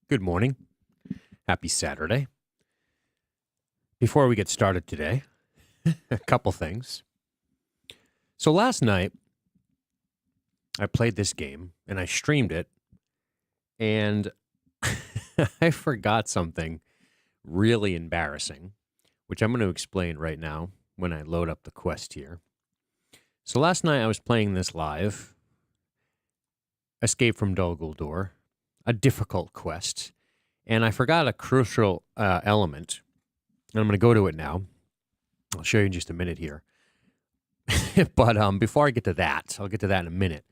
Good morning. Happy Saturday. Before we get started today, a couple things. So last night, I played this game and I streamed it, and I forgot something really embarrassing, which I'm going to explain right now when I load up the quest here. So last night I was playing this live, Escape from Dol Guldur, a difficult quest, and I forgot a crucial element, and I'm going to go to it now. I'll show you in just a minute here. But before I get to that, I'll get to that in a minute.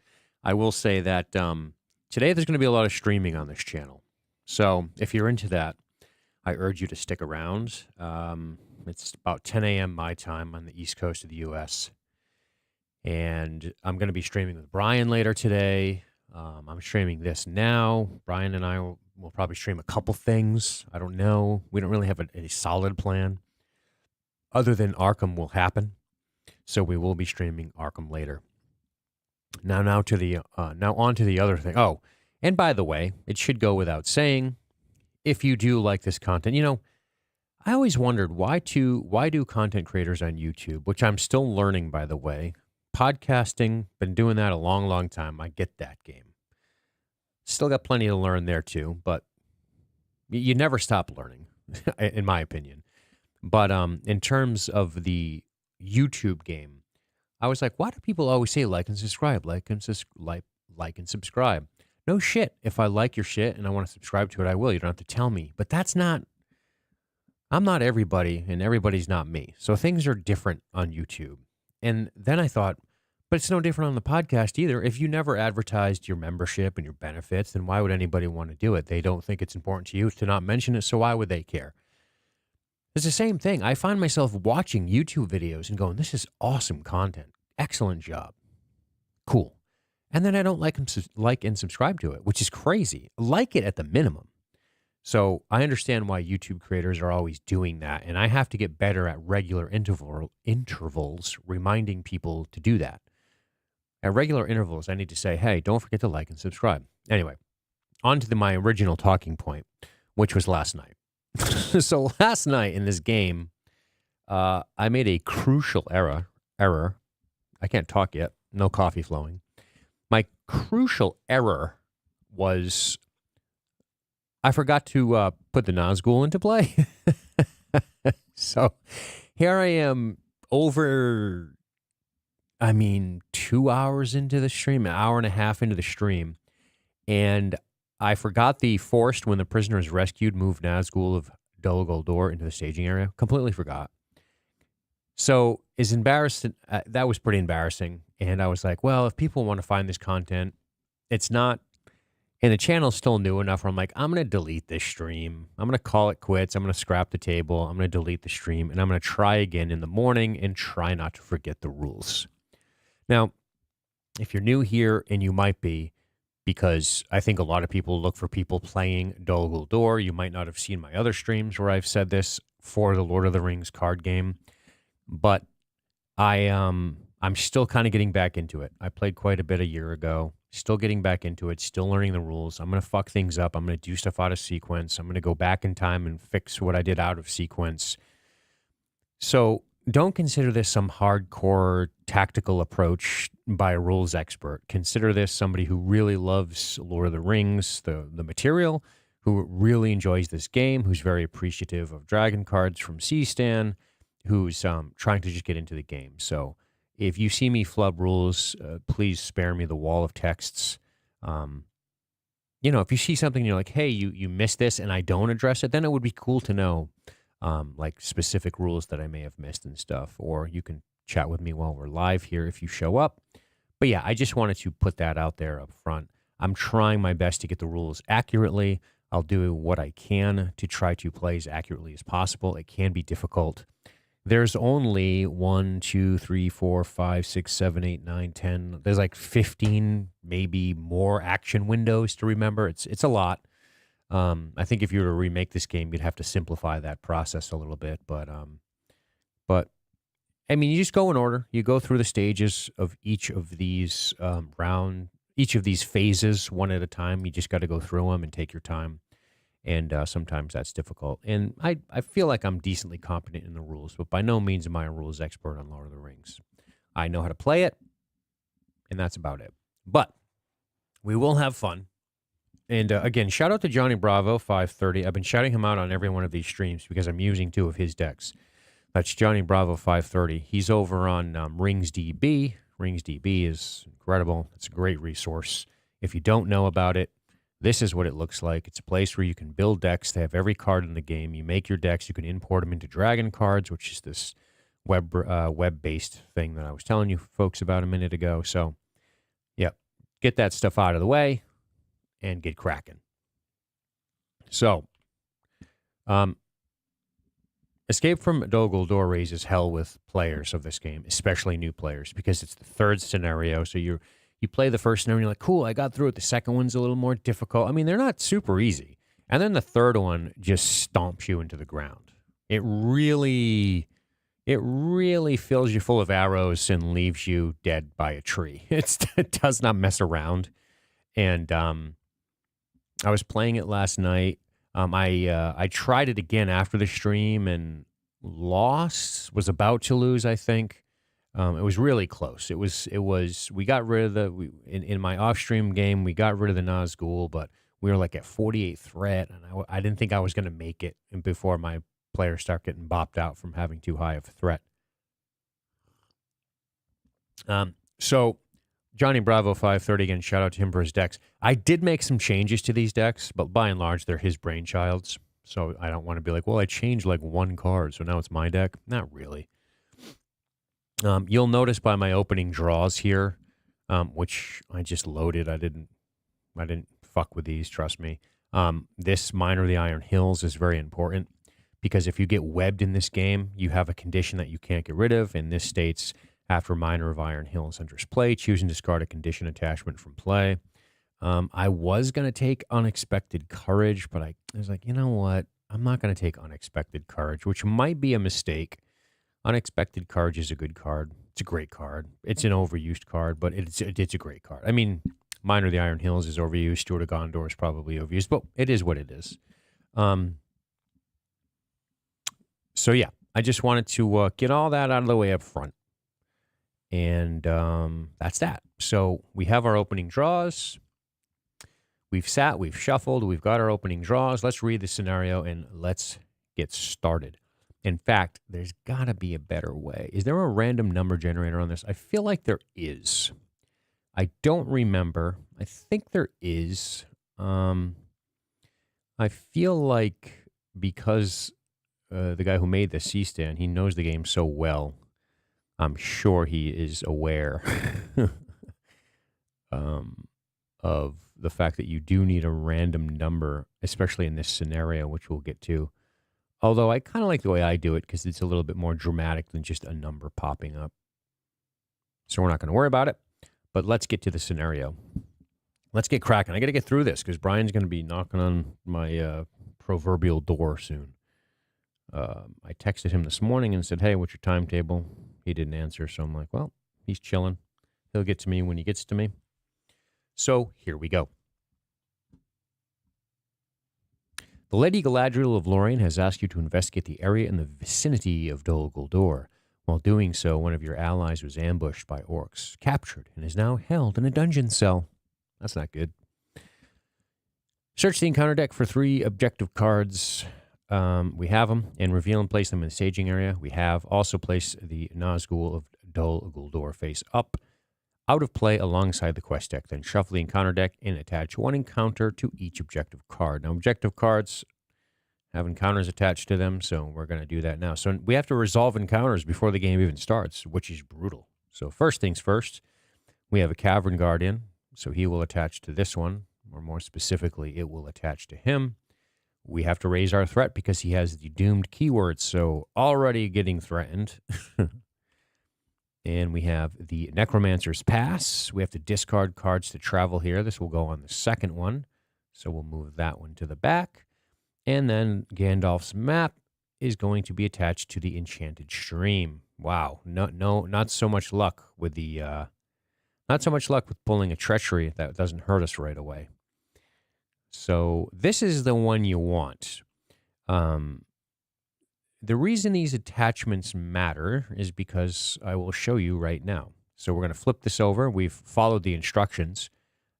I will say that today there's going to be a lot of streaming on this channel. So if you're into that, I urge you to stick around. It's about 10 a.m. my time on the East Coast of the U.S., and I'm going to be streaming with Brian later today. I'm streaming this now. Brian and I will probably stream a couple things. I don't know. We don't really have a solid plan other than Arkham will happen. So we will be streaming Arkham later. Now on to the other thing. Oh, and by the way, it should go without saying, if you do like this content, I always wondered why do content creators on YouTube, which I'm still learning, by the way. Podcasting, been doing that a long, long time. I get that game. Still got plenty to learn there too, but you never stop learning, in my opinion. But in terms of the YouTube game, I was like, why do people always say like and subscribe, like and subscribe? No shit. If I like your shit and I want to subscribe to it, I will. You don't have to tell me. But I'm not everybody, and everybody's not me. So things are different on YouTube. And then I thought, but it's no different on the podcast either. If you never advertised your membership and your benefits, then why would anybody want to do it? They don't think it's important to you to not mention it, so why would they care? It's the same thing. I find myself watching YouTube videos and going, this is awesome content. Excellent job. Cool. And then I don't like and subscribe to it, which is crazy. Like it at the minimum. So I understand why YouTube creators are always doing that, and I have to get better at regular intervals reminding people to do that. At regular intervals, I need to say, hey, don't forget to like and subscribe. Anyway, on to my original talking point, which was last night. So last night in this game, I made a crucial error. I can't talk yet. No coffee flowing. My crucial error was I forgot to put the Nazgul into play. So here I am over, 2 hours into the stream, an hour and a half into the stream, and I forgot the forced when the prisoner is rescued, move Nazgul of Dol Guldur into the staging area. Completely forgot. So is embarrassing. That was pretty embarrassing. And I was like, well, if people want to find this content, it's not, and the channel's still new enough where I'm like, I'm going to delete this stream. I'm going to call it quits. I'm going to scrap the table. I'm going to delete the stream, and I'm going to try again in the morning and try not to forget the rules. Now, if you're new here, and you might be, because I think a lot of people look for people playing Dol Guldur, you might not have seen my other streams where I've said this for the Lord of the Rings card game, but I'm still kind of getting back into it. I played quite a bit a year ago. Still getting back into it, still learning the rules. I'm going to fuck things up. I'm going to do stuff out of sequence. I'm going to go back in time and fix what I did out of sequence. So don't consider this some hardcore tactical approach by a rules expert. Consider this somebody who really loves Lord of the Rings, the material, who really enjoys this game, who's very appreciative of Dragon Cards from Seastan, who's trying to just get into the game. So if you see me flub rules, please spare me the wall of texts. If you see something and you're like, hey, you missed this and I don't address it, then it would be cool to know like specific rules that I may have missed and stuff. Or you can chat with me while we're live here if you show up. But yeah, I just wanted to put that out there up front. I'm trying my best to get the rules accurately. I'll do what I can to try to play as accurately as possible. It can be difficult. There's only 1, 2, 3, 4, 5, 6, 7, 8, 9, 10. There's like 15, maybe more action windows to remember. It's a lot. I think if you were to remake this game, you'd have to simplify that process a little bit. But you just go in order. You go through the stages of each of these each of these phases one at a time. You just got to go through them and take your time. and sometimes that's difficult. And I feel like I'm decently competent in the rules, but by no means am I a rules expert on Lord of the Rings. I know how to play it, and that's about it. But we will have fun. And again, shout out to Johnny Bravo 530. I've been shouting him out on every one of these streams because I'm using 2 of his decks. That's Johnny Bravo 530. He's over on RingsDB. RingsDB is incredible. It's a great resource. If you don't know about it, this is what it looks like. It's a place where you can build decks. They have every card in the game. You make your decks. You can import them into DRGNCARDS, which is this web-based thing that I was telling you folks about a minute ago. So, yeah, get that stuff out of the way and get cracking. So, Escape from Dol Guldur raises hell with players of this game, especially new players, because it's the third scenario. So you play the first scenario, and you're like, cool, I got through it. The second one's a little more difficult. I mean, they're not super easy. And then the third one just stomps you into the ground. It really fills you full of arrows and leaves you dead by a tree. It does not mess around. And I was playing it last night. I tried it again after the stream and lost. Was about to lose, I think. It was really close. It was. We got rid of in my off stream game. We got rid of the Nazgul, but we were like at 48 threat, and I didn't think I was going to make it before my players start getting bopped out from having too high of a threat. So Johnny Bravo 530, again, shout out to him for his decks. I did make some changes to these decks, but by and large, they're his brainchilds. So I don't want to be like, well, I changed like 1 card, so now it's my deck. Not really. You'll notice by my opening draws here, which I just loaded. I didn't fuck with these, trust me. This Miner of the Iron Hills is very important because if you get webbed in this game, you have a condition that you can't get rid of, and this states, after Miner of Iron Hills enters play, choose and discard a condition attachment from play. I was going to take Unexpected Courage, but I was like, you know what? I'm not going to take Unexpected Courage, which might be a mistake. Unexpected Courage is a good card. It's a great card. It's an overused card, but it's a great card. I mean, Miner of the Iron Hills is overused. Steward of Gondor is probably overused, but it is what it is. So, yeah, I just wanted to get all that out of the way up front. And that's that. So we have our opening draws. We've sat, we've shuffled, we've got our opening draws. Let's read the scenario and let's get started. In fact, there's got to be a better way. Is there a random number generator on this? I feel like there is. I don't remember. I think there is. I feel like because the guy who made the Seastan, he knows the game so well, I'm sure he is aware of the fact that you do need a random number, especially in this scenario, which we'll get to. Although I kind of like the way I do it because it's a little bit more dramatic than just a number popping up. So we're not going to worry about it, but let's get to the scenario. Let's get cracking. I got to get through this because Brian's going to be knocking on my proverbial door soon. I texted him this morning and said, hey, what's your timetable? He didn't answer, so I'm like, well, he's chilling. He'll get to me when he gets to me. So here we go. The Lady Galadriel of Lorien has asked you to investigate the area in the vicinity of Dol Guldur. While doing so, one of your allies was ambushed by orcs, captured, and is now held in a dungeon cell. That's not good. Search the encounter deck for 3 objective cards. We have them, and reveal and place them in the staging area. We have also placed the Nazgul of Dol Guldur face up, out of play alongside the quest deck. Then shuffle the encounter deck and attach 1 encounter to each objective card. Now, objective cards have encounters attached to them, so we're going to do that now. So we have to resolve encounters before the game even starts, which is brutal. So first things first, we have a Cavern Guardian, so he will attach to this one, or more specifically, it will attach to him. We have to raise our threat because he has the doomed keyword, so already getting threatened. And we have the Necromancer's Pass. We have to discard cards to travel here. This will go on the second one, so we'll move that one to the back. And then Gandalf's Map is going to be attached to the Enchanted Stream. Wow, not so much luck with the, not so much luck with pulling a Treachery. That doesn't hurt us right away. So this is the one you want. The reason these attachments matter is because I will show you right now. So we're going to flip this over. We've followed the instructions.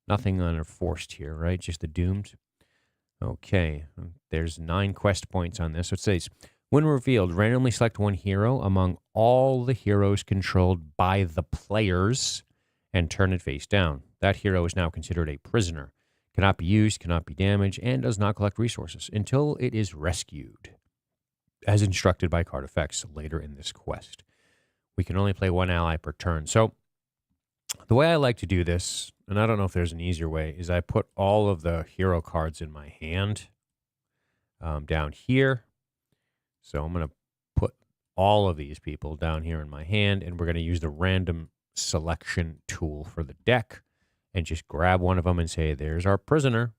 Nothing unforced here, right? Just the doomed. Okay, there's 9 quest points on this. So it says, when revealed, randomly select one hero among all the heroes controlled by the players and turn it face down. That hero is now considered a prisoner. Cannot be used, cannot be damaged, and does not collect resources until it is rescued, as instructed by card effects later in this quest. We can only play one ally per turn. So the way I like to do this, and I don't know if there's an easier way, is I put all of the hero cards in my hand down here. So I'm going to put all of these people down here in my hand, and we're going to use the random selection tool for the deck and just grab one of them and say, there's our prisoner.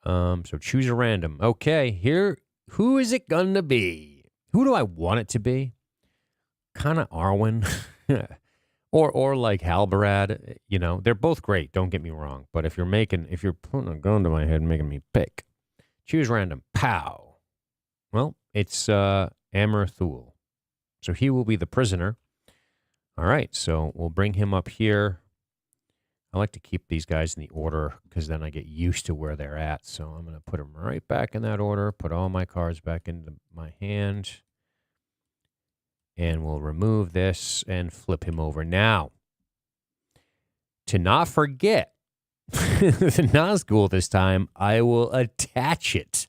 So choose a random. Okay, here, who is it going to be? Who do I want it to be? Kind of Arwen. Or like Halbarad, you know, they're both great, don't get me wrong. But if you're putting a gun to my head and making me pick, choose random. Pow. Well, it's Amerthul. So he will be the prisoner. All right, so we'll bring him up here. I like to keep these guys in the order because then I get used to where they're at. So I'm going to put them right back in that order, put all my cards back into my hand. And we'll remove this and flip him over. Now, to not forget the Nazgul this time, I will attach it.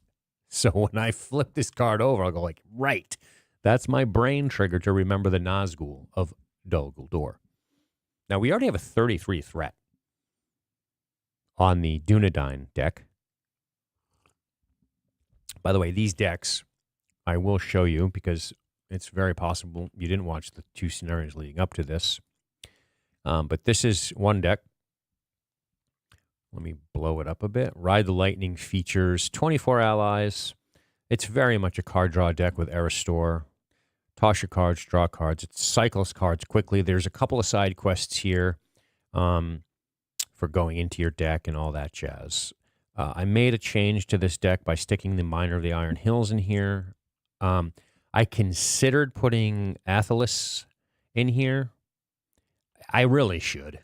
So when I flip this card over, I'll go like, right. That's my brain trigger to remember the Nazgul of Dol Guldur. Now, we already have a 33 threat on the Dunedain deck. By the way, these decks I will show you because it's very possible you didn't watch the 2 scenarios leading up to this. But this is one deck. Let me blow it up a bit. Ride the Lightning features 24 allies. It's very much a card draw deck with Aristor. Toss your cards, draw cards. It cycles cards quickly. There's a couple of side quests here for going into your deck and all that jazz. I made a change to this deck by sticking the Miner of the Iron Hills in here. I considered putting Athelis in here. I really should.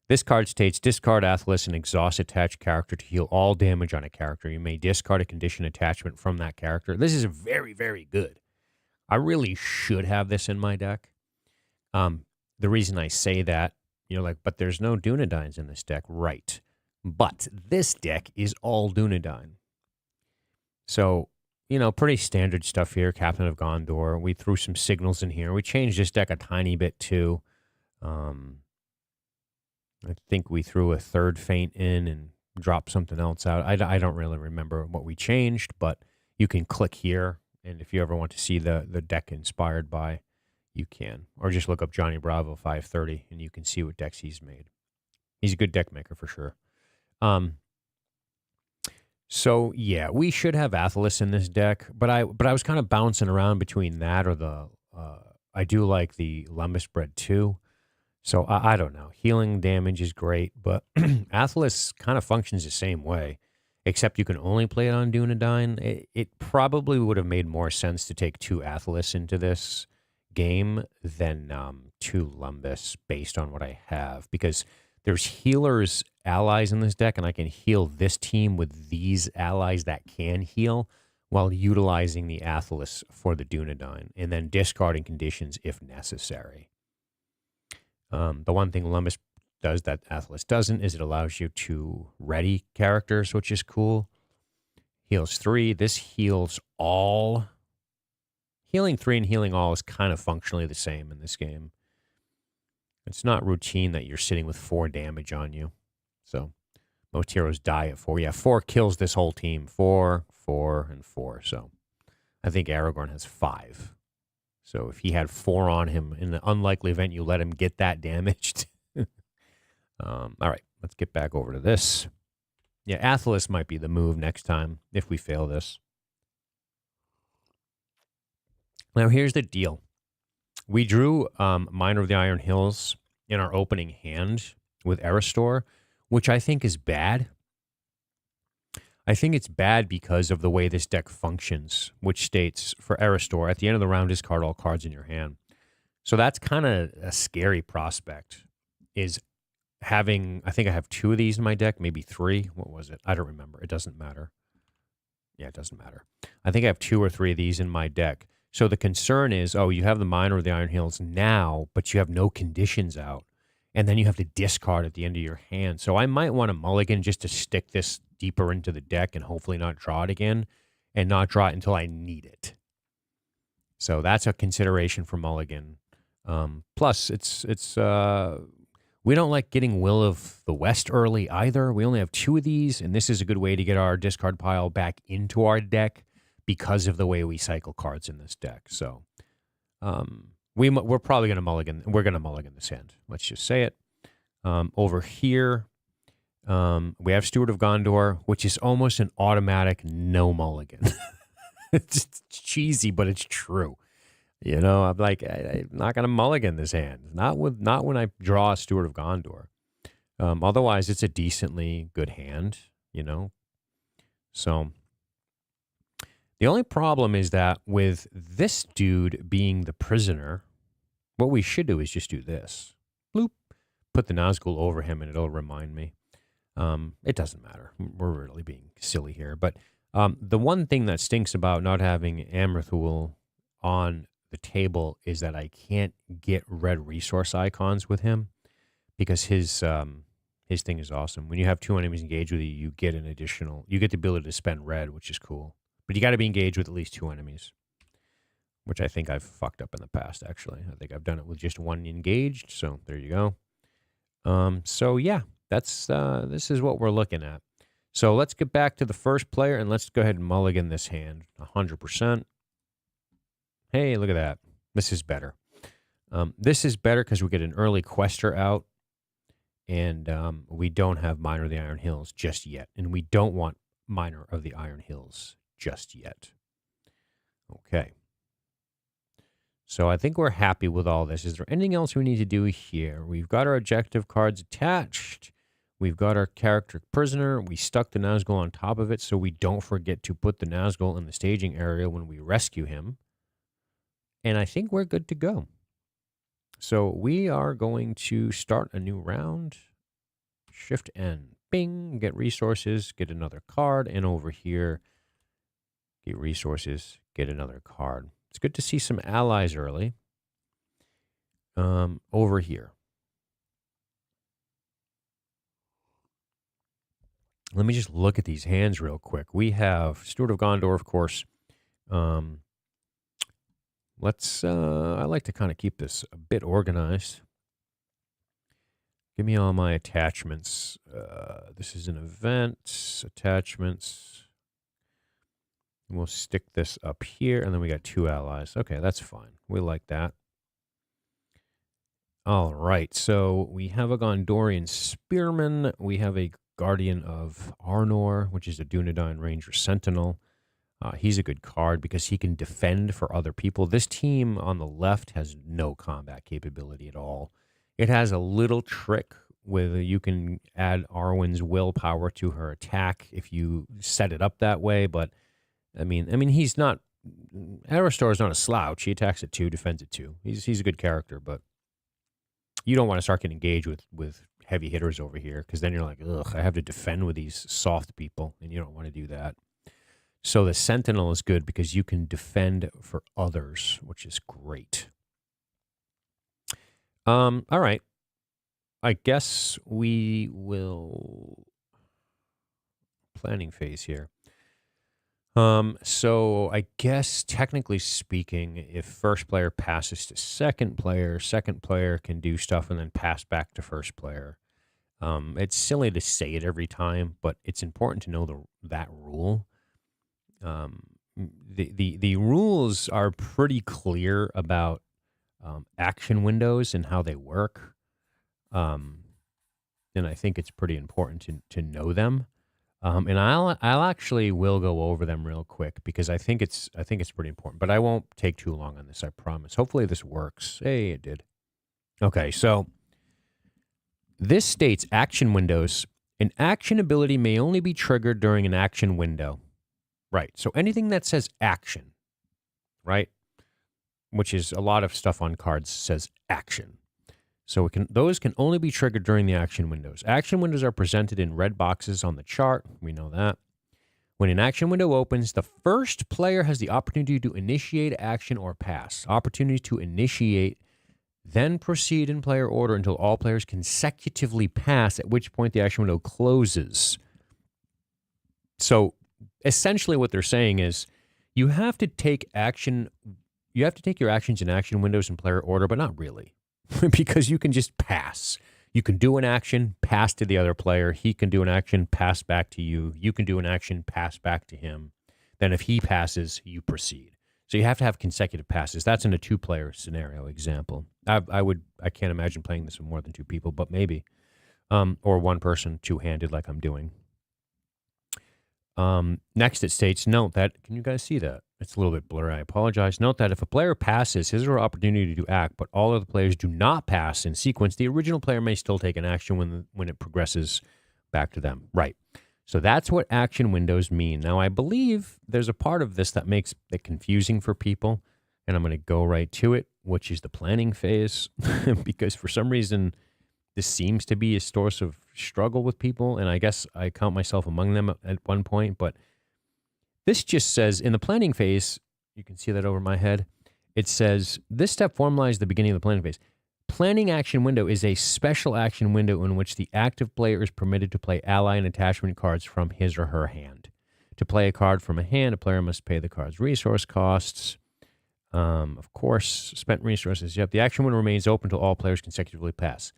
This card states, discard Athelis and exhaust attached character to heal all damage on a character. You may discard a condition attachment from that character. This is very, very good. I really should have this in my deck. The reason I say that, you're like, but there's no Dunedains in this deck. Right. But this deck is all Dunedain. So, you know, pretty standard stuff here. Captain of Gondor. We threw some signals in here. We changed this deck a tiny bit too. I think we threw a third feint in and dropped something else out. I don't really remember what we changed, but you can click here. And if you ever want to see the deck inspired by, you can. Or just look up Johnny Bravo 530 and you can see what decks he's made. He's a good deck maker for sure. So yeah, we should have Athelis in this deck, but I was kind of bouncing around between that or the I do like the Lembas Bread too. So I don't know. Healing damage is great, but Athelis kind of functions the same way, except you can only play it on Dunedain. It probably would have made more sense to take 2 Athelis into this game than 2 Lembas based on what I have, because there's healers allies in this deck, and I can heal this team with these allies that can heal while utilizing the Athelis for the Dunedain, and then discarding conditions if necessary. The one thing Lembas does that Athelis doesn't is it allows you to ready characters, which is cool. Heals 3. This heals all. Healing 3 and healing all is kind of functionally the same in this game. It's not routine that you're sitting with 4 damage on you. So most heroes die at 4. Yeah, 4 kills this whole team. 4, 4, and 4. So I think Aragorn has 5. So if he had 4 on him, in the unlikely event you let him get that damaged. All right, let's get back over to this. Yeah, Athelis might be the move next time if we fail this. Now here's the deal. We drew Miner of the Iron Hills in our opening hand with Aristor, which I think is bad. I think it's bad because of the way this deck functions, which states for Aristor, at the end of the round, discard all cards in your hand. So that's kind of a scary prospect, is having, I think I have 2 of these in my deck, maybe 3. What was it? I don't remember. It doesn't matter. Yeah, it doesn't matter. I think I have 2 or 3 of these in my deck. So the concern is, oh, you have the Miner of the Iron Hills now, but you have no conditions out. And then you have to discard at the end of your hand. So I might want to mulligan just to stick this deeper into the deck and hopefully not draw it again, and not draw it until I need it. So that's a consideration for mulligan. Plus, we don't like getting Will of the West early either. We only have 2 of these, and this is a good way to get our discard pile back into our deck because of the way we cycle cards in this deck. So we're probably going to mulligan. We're going to mulligan this hand. Let's just say it. Over here, we have Steward of Gondor, which is almost an automatic no mulligan. It's cheesy, but it's true. You know, I'm like, I'm not going to mulligan this hand. Not when I draw a Steward of Gondor. Otherwise, it's a decently good hand, you know. So the only problem is that with this dude being the prisoner, what we should do is just do this. Bloop. Put the Nazgul over him, and it'll remind me. It doesn't matter. We're really being silly here. But the one thing that stinks about not having Amrathul on the table is that I can't get red resource icons with him, because his thing is awesome. When you have 2 enemies engaged with you, you get the ability to spend red, which is cool. But you got to be engaged with at least 2 enemies, which I think I've fucked up in the past, actually. I think I've done it with just 1 engaged, so there you go. So yeah, this is what we're looking at. So let's get back to the first player, and let's go ahead and mulligan this hand 100%. Hey, look at that. This is better. This is better because we get an early quester out, and we don't have Miner of the Iron Hills just yet, and we don't want Miner of the Iron Hills just yet. Okay. So I think we're happy with all this. Is there anything else we need to do here? We've got our objective cards attached. We've got our character prisoner. We stuck the Nazgul on top of it so we don't forget to put the Nazgul in the staging area when we rescue him. And I think we're good to go. So we are going to start a new round. Shift N. Bing. Get resources. Get another card. And over here, get resources. Get another card. It's good to see some allies early. Over here. Let me just look at these hands real quick. We have Steward of Gondor, of course. I like to kind of keep this a bit organized. Give me all my attachments. This is an event. Attachments. We'll stick this up here, and then we got 2 allies. Okay, that's fine. We like that. All right, so we have a Gondorian Spearman. We have a Guardian of Arnor, which is a Dunedain Ranger Sentinel. He's a good card because he can defend for other people. This team on the left has no combat capability at all. It has a little trick where you can add Arwen's willpower to her attack if you set it up that way, but I mean, he's not. Aristor is not a slouch. He attacks at 2, defends at 2. He's a good character, but you don't want to start getting engaged with heavy hitters over here, because then you're like, ugh, I have to defend with these soft people, and you don't want to do that. So the Sentinel is good because you can defend for others, which is great. All right. I guess we will planning phase here. So I guess technically speaking, if first player passes to second player can do stuff and then pass back to first player. It's silly to say it every time, but it's important to know that rule. The rules are pretty clear about action windows and how they work. And I think it's pretty important to know them. And I'll actually will go over them real quick because I think it's pretty important. But I won't take too long on this, I promise. Hopefully this works. Hey, it did. Okay, so this states action windows An action ability may only be triggered during an action window. Right. So anything that says action, right, which is a lot of stuff on cards says action. So those can only be triggered during the action windows. Action windows are presented in red boxes on the chart. We know that. When an action window opens, the first player has the opportunity to initiate action or pass. Opportunity to initiate, then proceed in player order until all players consecutively pass, at which point the action window closes. So essentially what they're saying is you have to take your actions in action windows in player order, but not really. Because you can just pass. You can do an action, pass to the other player. He can do an action, pass back to you. You can do an action, pass back to him. Then if he passes, you proceed. So you have to have consecutive passes. That's in a two-player scenario example. I can't imagine playing this with more than two people, but maybe. Or one person, two-handed like I'm doing. Next it states, note that, can you guys see that? It's a little bit blurry. I apologize. Note that if a player passes, his or her opportunity to act, but all of the players do not pass in sequence, the original player may still take an action when it progresses back to them. Right. So that's what action windows mean. Now, I believe there's a part of this that makes it confusing for people, and I'm going to go right to it, which is the planning phase, because for some reason, this seems to be a source of struggle with people, and I guess I count myself among them at one point, but this just says, in the planning phase, you can see that over my head, it says, this step formalizes the beginning of the planning phase. Planning action window is a special action window in which the active player is permitted to play ally and attachment cards from his or her hand. To play a card from a hand, a player must pay the card's resource costs. Of course, spent resources. Yep, the action window remains open until all players consecutively pass.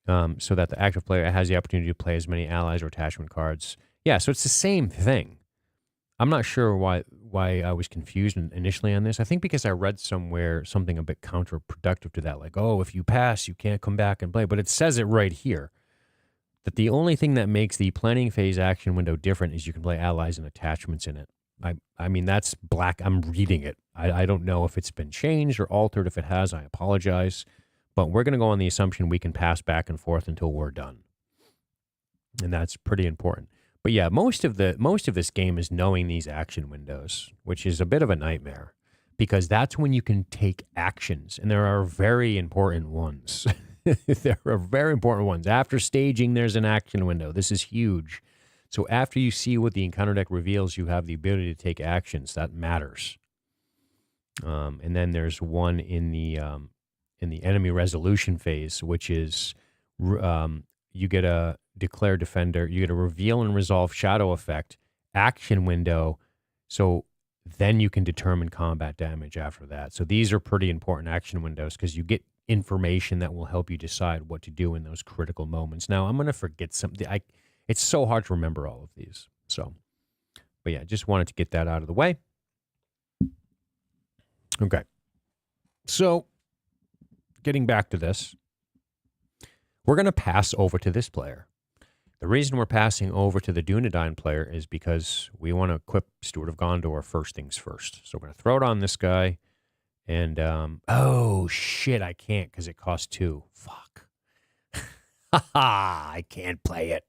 So that the active player has the opportunity to play as many allies or attachment cards. Yeah, so it's the same thing. I'm not sure why I was confused initially on this. I think because I read somewhere something a bit counterproductive to that, like, oh, if you pass, you can't come back and play. But it says it right here, that the only thing that makes the planning phase action window different is you can play allies and attachments in it. I mean, that's black. I'm reading it. I don't know if it's been changed or altered. If it has, I apologize. But we're going to go on the assumption we can pass back and forth until we're done. And that's pretty important. But yeah, most of this game is knowing these action windows, which is a bit of a nightmare because that's when you can take actions, and there are very important ones. There are very important ones. After staging, there's an action window. This is huge. So after you see what the encounter deck reveals, you have the ability to take actions. That matters. And then there's one in the enemy resolution phase, which is you get a declare defender, you get a reveal and resolve shadow effect, action window, so then you can determine combat damage after that. So these are pretty important action windows because you get information that will help you decide what to do in those critical moments. Now, I'm going to forget something. It's so hard to remember all of these. So, but yeah, just wanted to get that out of the way. Okay. So, getting back to this, we're going to pass over to this player. The reason we're passing over to the Dunedain player is because we want to equip Steward of Gondor first things first. So we're going to throw it on this guy. And, oh, shit, I can't because it costs 2. Fuck. I can't play it.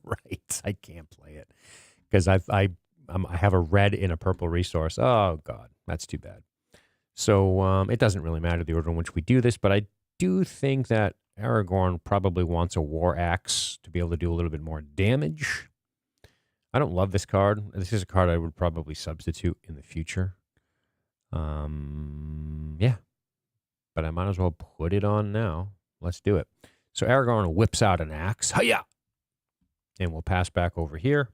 Right, I can't play it. Because I have a red and a purple resource. Oh, God, that's too bad. So it doesn't really matter the order in which we do this, but I do think that Aragorn probably wants a War Axe to be able to do a little bit more damage. I don't love this card. This is a card I would probably substitute in the future. Yeah. But I might as well put it on now. Let's do it. So Aragorn whips out an axe. Hiya! And we'll pass back over here.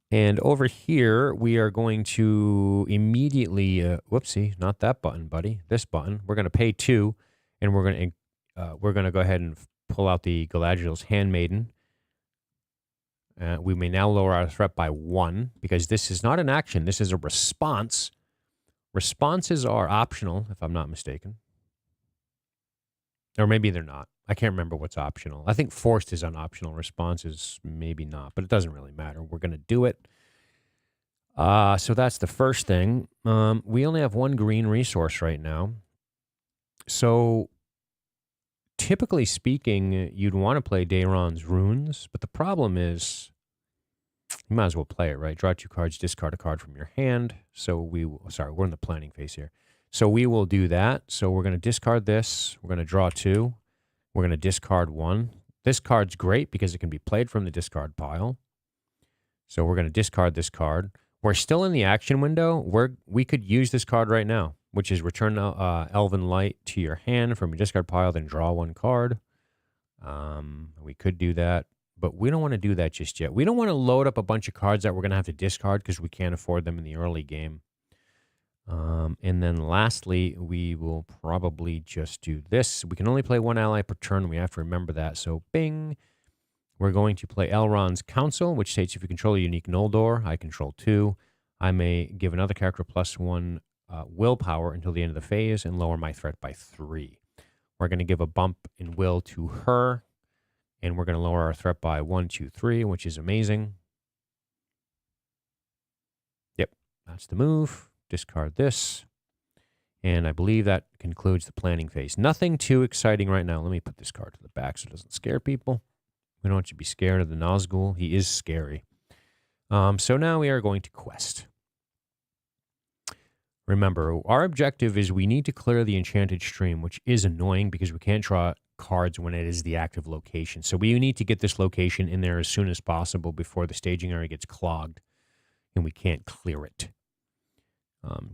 And over here, we are going to immediately, whoopsie, not that button, buddy. This button. We're going to pay 2, and we're going to go ahead and pull out the Galadriel's Handmaiden. We may now lower our threat by 1 because this is not an action. This is a response. Responses are optional, if I'm not mistaken. Or maybe they're not. I can't remember what's optional. I think forced is unoptional. Response is maybe not, but it doesn't really matter. We're going to do it. So that's the first thing. We only have 1 green resource right now. So typically speaking, you'd want to play Dayron's Runes, but the problem is you might as well play it, right? Draw 2 cards, discard a card from your hand. So we're in the planning phase here. So we will do that. So we're going to discard this. We're going to draw 2. We're going to discard 1. This card's great because it can be played from the discard pile. So we're going to discard this card. We're still in the action window. We could use this card right now, which is return Elven Light to your hand from your discard pile, then draw 1 card. We could do that, but we don't want to do that just yet. We don't want to load up a bunch of cards that we're going to have to discard because we can't afford them in the early game. And then lastly, we will probably just do this. We can only play 1 ally per turn. We have to remember that. So bing. We're going to play Elrond's Council, which states if you control a unique Noldor, I control 2. I may give another character +1 willpower until the end of the phase and lower my threat by 3. We're going to give a bump in will to her, and we're going to lower our threat by 1, 2, 3, which is amazing. Yep, that's the move. Discard this. And I believe that concludes the planning phase. Nothing too exciting right now. Let me put this card to the back so it doesn't scare people. We don't want you to be scared of the Nazgul. He is scary. So now we are going to quest. Remember, our objective is we need to clear the enchanted stream, which is annoying because we can't draw cards when it is the active location. So we need to get this location in there as soon as possible before the staging area gets clogged and we can't clear it.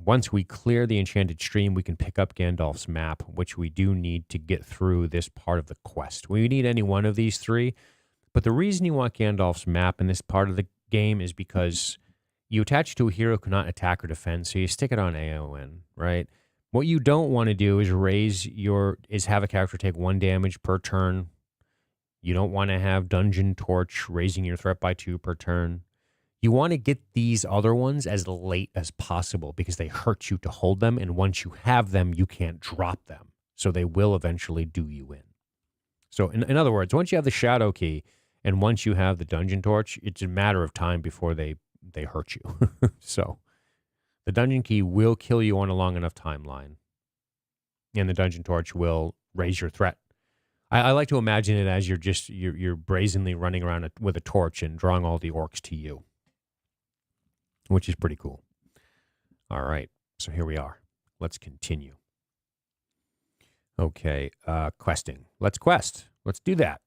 Once we clear the enchanted stream, we can pick up Gandalf's map, which we do need to get through this part of the quest. We need any one of these 3. But the reason you want Gandalf's map in this part of the game is because you attach to a hero who cannot attack or defend, so you stick it on AON, right? What you don't want to do is have a character take 1 damage per turn. You don't want to have Dungeon Torch raising your threat by 2 per turn. You want to get these other ones as late as possible because they hurt you to hold them, and once you have them, you can't drop them. So they will eventually do you in. So in other words, once you have the Shadow Key, and once you have the Dungeon Torch, it's a matter of time before they hurt you. So the Dungeon Key will kill you on a long enough timeline. And the Dungeon Torch will raise your threat. I like to imagine it as you're brazenly running around with a torch and drawing all the orcs to you, which is pretty cool. All right, so here we are. Let's continue. Okay, questing. Let's quest. Let's do that.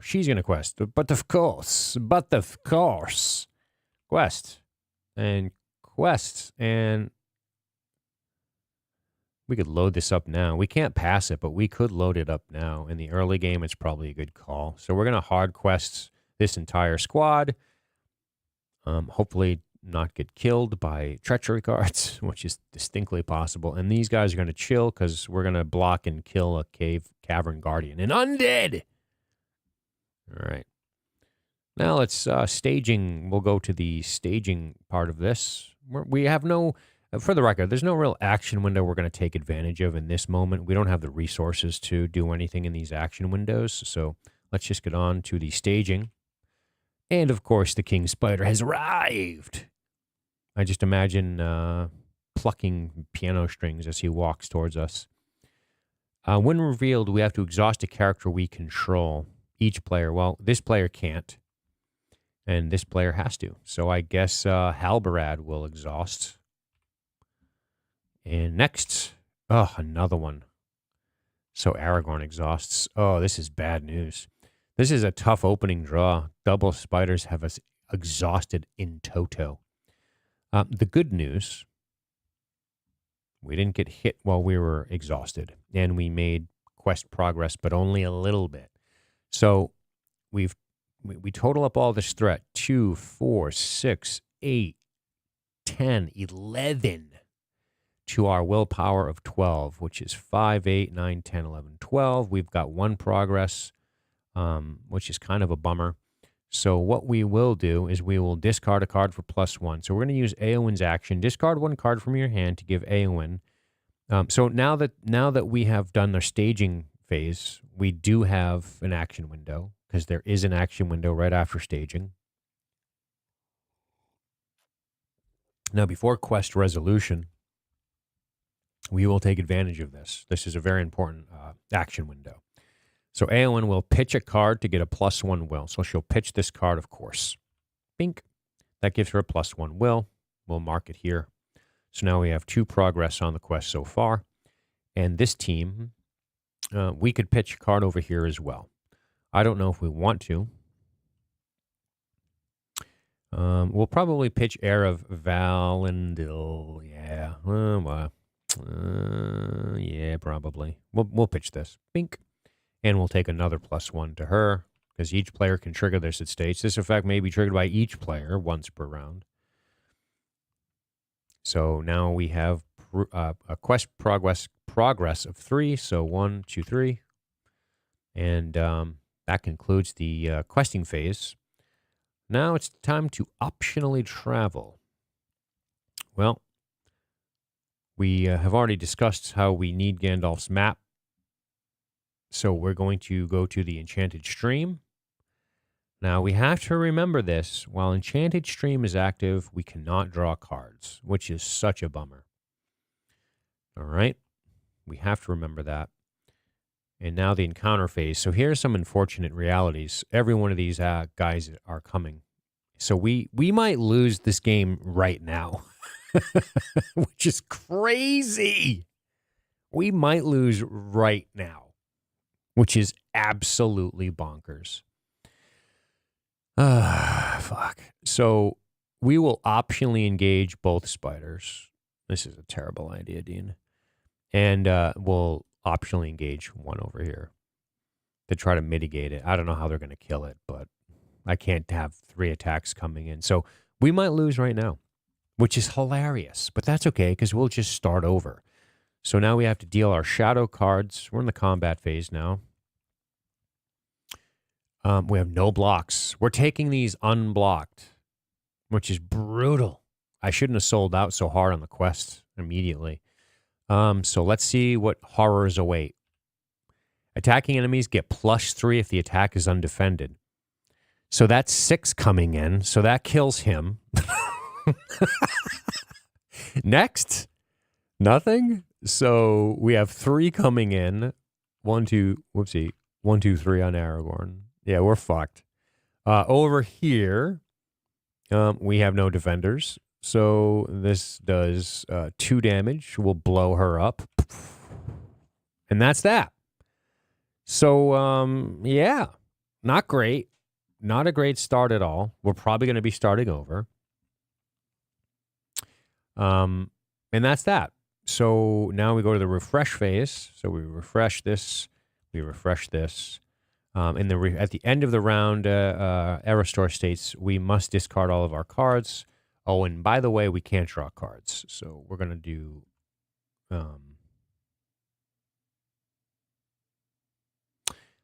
She's going to quest. But of course. Quest. And we could load this up now. We can't pass it, but we could load it up now. In the early game, it's probably a good call. So we're going to hard quest this entire squad. Hopefully not get killed by treachery cards, which is distinctly possible. And these guys are going to chill because we're going to block and kill a cavern guardian. An undead! All right. Now let's staging. We'll go to the staging part of this. We have no, for the record, there's no real action window we're going to take advantage of in this moment. We don't have the resources to do anything in these action windows. So let's just get on to the staging. And of course, the King Spider has arrived. I just imagine plucking piano strings as he walks towards us. When revealed, we have to exhaust a character we control. Each player, well, this player can't, and this player has to. So I guess Halbarad will exhaust. And next, oh, another one. So Aragorn exhausts. Oh, this is bad news. This is a tough opening draw. Double spiders have us exhausted in toto. The good news, we didn't get hit while we were exhausted, and we made quest progress, but only a little bit. So we total up all this threat, 2, 4, 6, 8, 10, 11 to our willpower of 12, which is 5, 8, 9, 10, 11, 12. We've got 1 progress, which is kind of a bummer. So what we will do is we will discard a card for +1. So we're going to use Eowyn's action. Discard 1 card from your hand to give Eowyn. So now that we have done the staging phase, we do have an action window because there is an action window right after staging. Now, before quest resolution, we will take advantage of this. This is a very important action window. So Eowyn will pitch a card to get a +1 will. So she'll pitch this card, of course. Bink. That gives her a +1 will. We'll mark it here. So now we have 2 progress on the quest so far. And this team, we could pitch a card over here as well. I don't know if we want to. We'll probably pitch Heir of Valendil. Yeah. Yeah, probably. We'll pitch this. Bink. And we'll take another +1 to her, because each player can trigger this at stage. This effect may be triggered by each player once per round. So now we have a quest progress of 3. So 1, 2, 3. And that concludes the questing phase. Now it's time to optionally travel. Well, we have already discussed how we need Gandalf's map. So we're going to go to the Enchanted Stream. Now, we have to remember this. While Enchanted Stream is active, we cannot draw cards, which is such a bummer. All right? We have to remember that. And now the encounter phase. So here's some unfortunate realities. Every one of these guys are coming. So we might lose this game right now, which is crazy. We might lose right now, which is absolutely bonkers. Fuck. So we will optionally engage both spiders. This is a terrible idea, Dean. And we'll optionally engage one over here to try to mitigate it. I don't know how they're going to kill it, but I can't have 3 attacks coming in. So we might lose right now, which is hilarious. But that's okay, because we'll just start over. So now we have to deal our shadow cards. We're in the combat phase now. We have no blocks. We're taking these unblocked, which is brutal. I shouldn't have sold out so hard on the quest immediately. So let's see what horrors await. Attacking enemies get +3 if the attack is undefended. So that's 6 coming in. So that kills him. Next, nothing. So we have 3 coming in. 1, 2, whoopsie. 1, 2, 3 on Aragorn. Yeah, we're fucked. Over here, we have no defenders. So this does 2 damage. We'll blow her up. And that's that. So, yeah, not great. Not a great start at all. We're probably going to be starting over. And that's that. So now we go to the refresh phase. So we refresh this. We refresh this. At the end of the round, Erastor states we must discard all of our cards. Oh, and by the way, we can't draw cards. So we're going to do...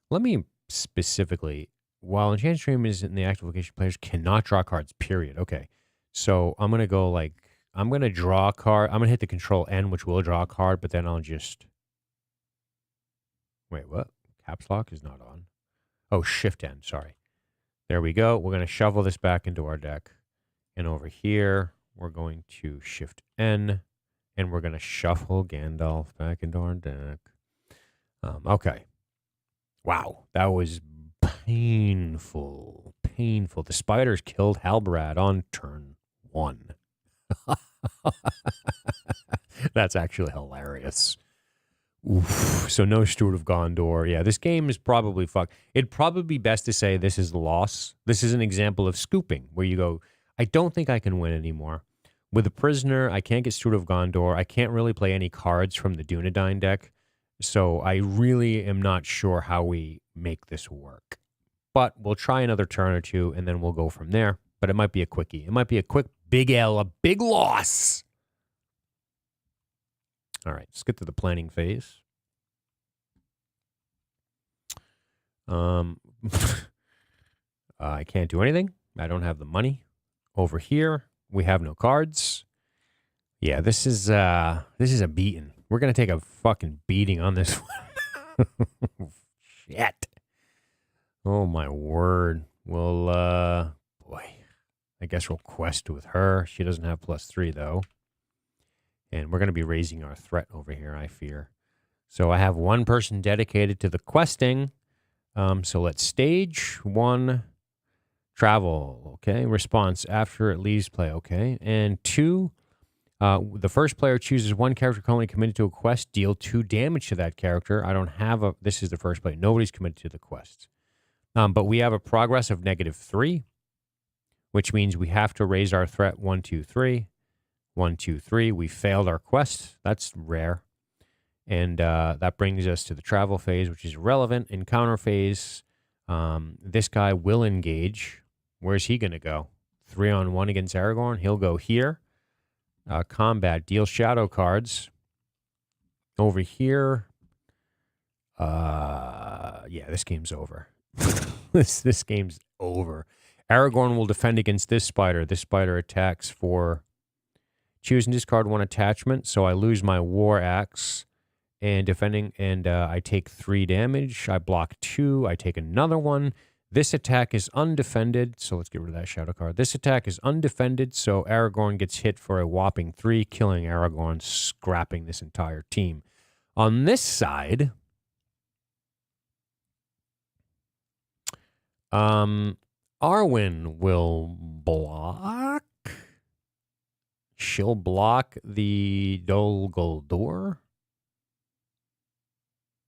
let me specifically... While Enchanted Stream is in the active location, players cannot draw cards, period. Okay. So I'm going to go like... I'm going to draw a card. I'm going to hit the Control N, which will draw a card, but then I'll just... Wait, what? Caps Lock is not on. Oh, Shift N, sorry. There we go. We're going to shovel this back into our deck. And over here, we're going to Shift N, and we're going to shuffle Gandalf back into our deck. Okay. Wow, that was painful. Painful. The spiders killed Halbarad on turn 1. That's actually hilarious. Oof. So no Steward of Gondor. Yeah, this game is probably fucked. It'd probably be best to say this is the loss. This is an example of scooping, where you go, I don't think I can win anymore. With a prisoner, I can't get Steward of Gondor. I can't really play any cards from the Dunedain deck. So I really am not sure how we make this work. But we'll try another turn or 2, and then we'll go from there. But it might be a quickie. It might be a quick big L, a big loss. All right, let's get to the planning phase. I can't do anything. I don't have the money. Over here, we have no cards. Yeah, this is a beating. We're gonna take a fucking beating on this one. Shit. Oh my word. Well, boy. I guess we'll quest with her. She doesn't have +3 though. And we're going to be raising our threat over here, I fear. So I have one person dedicated to the questing. So let's stage 1, travel. Okay. Response after it leaves play. Okay. And 2, the first player chooses one character currently committed to a quest, deal 2 damage to that character. I don't have a, this is the first play. Nobody's committed to the quest. But we have a progress of -3, which means we have to raise our threat 1, 2, 3. 1, 2, 3. We failed our quest. That's rare. And that brings us to the travel phase, which is relevant. Encounter phase, this guy will engage. Where's he going to go? 3-on-1 against Aragorn. He'll go here. Combat, deal shadow cards. Over here. Yeah, this game's over. This game's over. Aragorn will defend against this spider. This spider attacks for choose and discard 1 attachment. So I lose my war axe and defending, and I take 3 damage. I block 2. I take another one. This attack is undefended, so let's get rid of that shadow card. This attack is undefended, so Aragorn gets hit for a whopping 3, killing Aragorn, scrapping this entire team. On this side, Arwen will block. She'll block the Dol Guldur.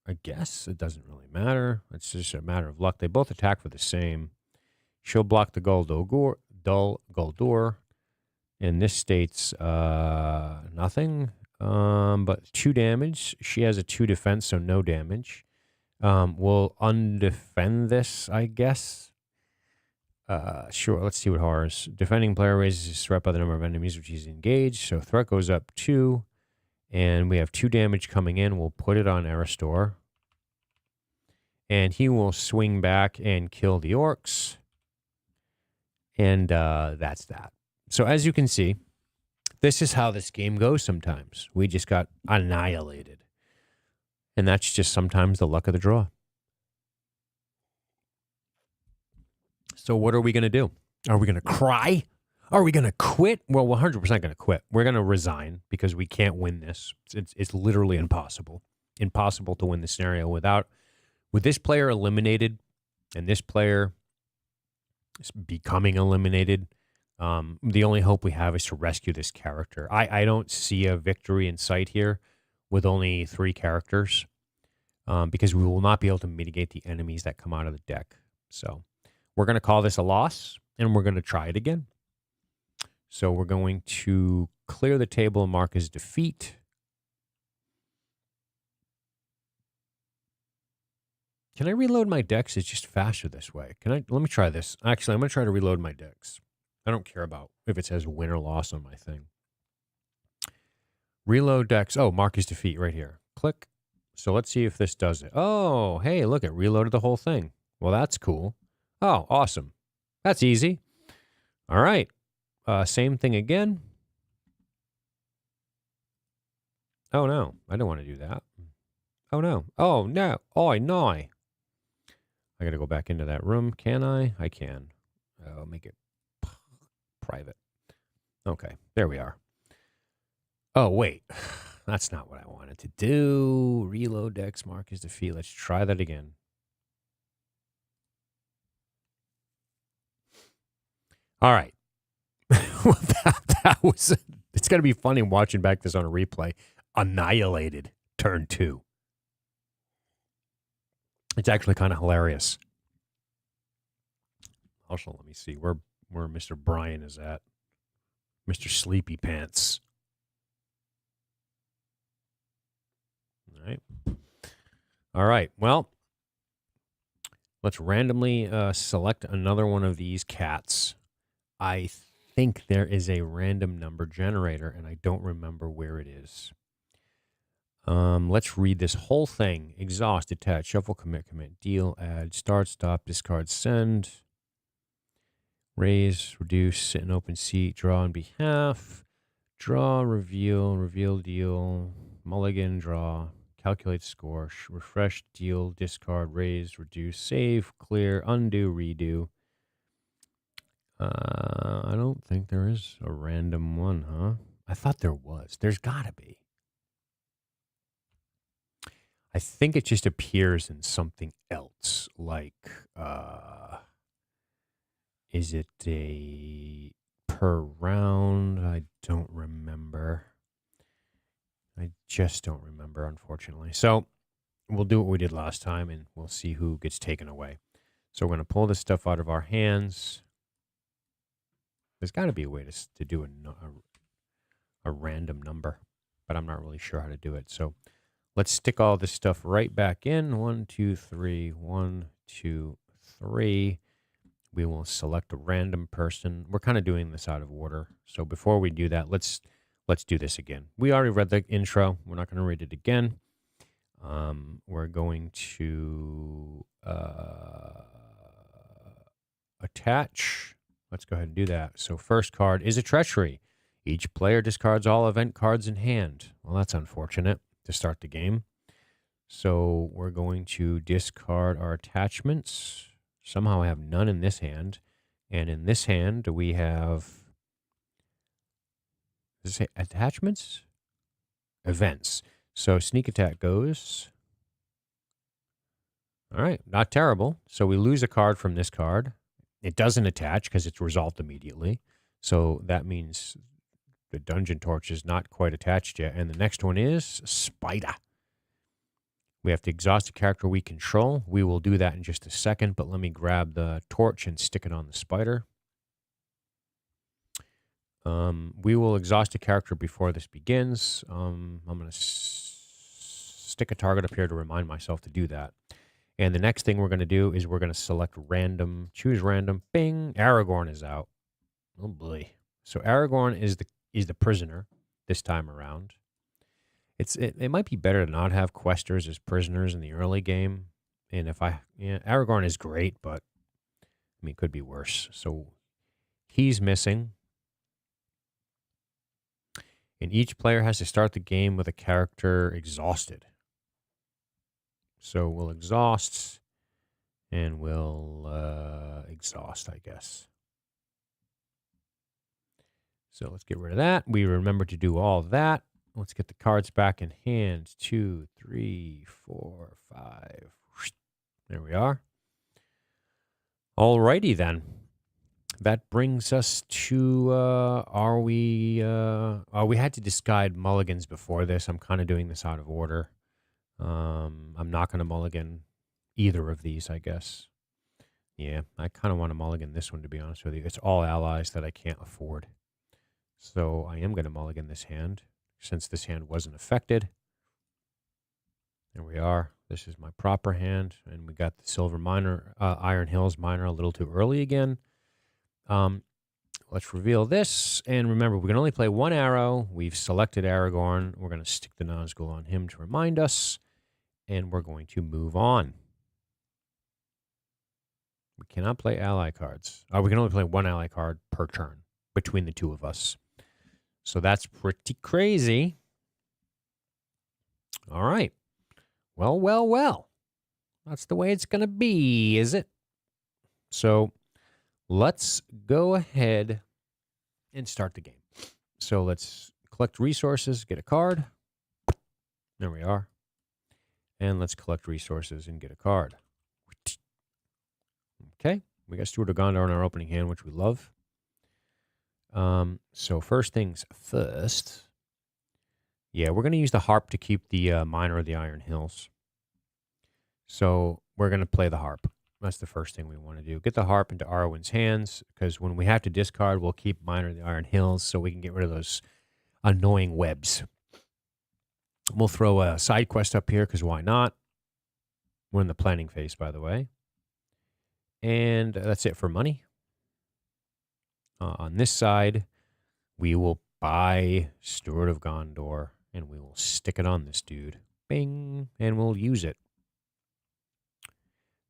I guess it doesn't really matter. It's just a matter of luck. They both attack for the same. She'll block the Dol Guldur. And this states nothing, but 2 damage. She has a 2 defense, so no damage. We'll undefend this, I guess. Sure, let's see what horrors. Defending player raises his threat by the number of enemies which he's engaged. So threat goes up 2. And we have 2 damage coming in. We'll put it on Aristor. And he will swing back and kill the orcs. And that's that. So as you can see, this is how this game goes sometimes. We just got annihilated. And that's just sometimes the luck of the draw. So what are we going to do? Are we going to cry? Are we going to quit? Well, we're 100% going to quit. We're going to resign because we can't win this. It's literally impossible. Impossible to win the scenario with this player eliminated and this player becoming eliminated. The only hope we have is to rescue this character. I don't see a victory in sight here with only 3 characters because we will not be able to mitigate the enemies that come out of the deck. So we're going to call this a loss and we're going to try it again. So we're going to clear the table and mark as defeat. Can I reload my decks? It's just faster this way. Let me try this. Actually, I'm going to try to reload my decks. I don't care about if it says win or loss on my thing. Reload decks. Oh, mark as defeat right here. Click. So let's see if this does it. Oh, hey, look, it reloaded the whole thing. Well, that's cool. Oh, awesome. That's easy. All right. Same thing again. Oh, no. I don't want to do that. Oh, no. Oh, no. Oh, no. I got to go back into that room. Can I? I can. I'll make it private. Okay. There we are. Oh, wait. That's not what I wanted to do. Reload decks, mark as defeat. Let's try that again. All right. that was, it's going to be funny watching back this on a replay. Annihilated. Turn 2. It's actually kind of hilarious. Also, let me see where Mr. Brian is at. Mr. Sleepy Pants. All right. Well, let's randomly select another one of these cats. I think there is a random number generator, and I don't remember where it is. Let's read this whole thing. Exhaust, attach, shuffle, commit, deal, add, start, stop, discard, send, raise, reduce, sit in open seat, draw on behalf, draw, reveal, deal, mulligan, draw, calculate score, refresh, deal, discard, raise, reduce, save, clear, undo, redo. I don't think there is a random one, huh? I thought there was. There's got to be. I think it just appears in something else. Like, is it a per round? I don't remember. I just don't remember, unfortunately. So we'll do what we did last time, and we'll see who gets taken away. So we're going to pull this stuff out of our hands. There's got to be a way to do a random number, but I'm not really sure how to do it. So let's stick all this stuff right back in. 1, 2, 3. 1, 2, 3. We will select a random person. We're kind of doing this out of order. So before we do that, let's do this again. We already read the intro. We're not going to read it again. We're going to attach. Let's go ahead and do that. So first card is a treachery. Each player discards all event cards in hand. Well, that's unfortunate to start the game. So we're going to discard our attachments. Somehow I have none in this hand. And in this hand, we have, does it say attachments? Events. So sneak attack goes. All right, not terrible. So we lose a card from this card. It doesn't attach because it's resolved immediately. So that means the dungeon torch is not quite attached yet. And the next one is Spider. We have to exhaust a character we control. We will do that in just a second, but let me grab the torch and stick it on the spider. We will exhaust a character before this begins. I'm going to stick a target up here to remind myself to do that. And the next thing we're going to do is we're going to select random, choose random, bing, Aragorn is out. Oh boy. So Aragorn is the prisoner this time around. It might be better to not have questers as prisoners in the early game. And Aragorn is great, but I mean, it could be worse. So he's missing. And each player has to start the game with a character exhausted. So we'll exhaust, and we'll exhaust, I guess. So let's get rid of that. We remember to do all that. Let's get the cards back in hand. 2, 3, 4, 5. There we are. All righty then. That brings us to, we had to discard mulligans before this. I'm kind of doing this out of order. I'm not going to mulligan either of these, I guess. Yeah, I kind of want to mulligan this one, to be honest with you. It's all allies that I can't afford. So I am going to mulligan this hand, since this hand wasn't affected. There we are. This is my proper hand, and we got the Silver Miner, Iron Hills Miner a little too early again. Let's reveal this, and remember, we can only play one arrow. We've selected Aragorn. We're going to stick the Nazgul on him to remind us, and we're going to move on. We cannot play ally cards. We can only play one ally card per turn between the two of us. So that's pretty crazy. All right. Well, well, well. That's the way it's going to be, is it? So let's go ahead and start the game. So let's collect resources, get a card. There we are. And let's collect resources and get a card. Okay. We got Steward of Gondor in our opening hand, which we love. So first things first. Yeah, we're going to use the harp to keep the Miner of the Iron Hills. So we're going to play the harp. That's the first thing we want to do. Get the harp into Arwen's hands, because when we have to discard, we'll keep Miner of the Iron Hills so we can get rid of those annoying webs. We'll throw a side quest up here, because why not? We're in the planning phase, by the way. And that's it for money. On this side, we will buy Steward of Gondor, and we will stick it on this dude. Bing! And we'll use it.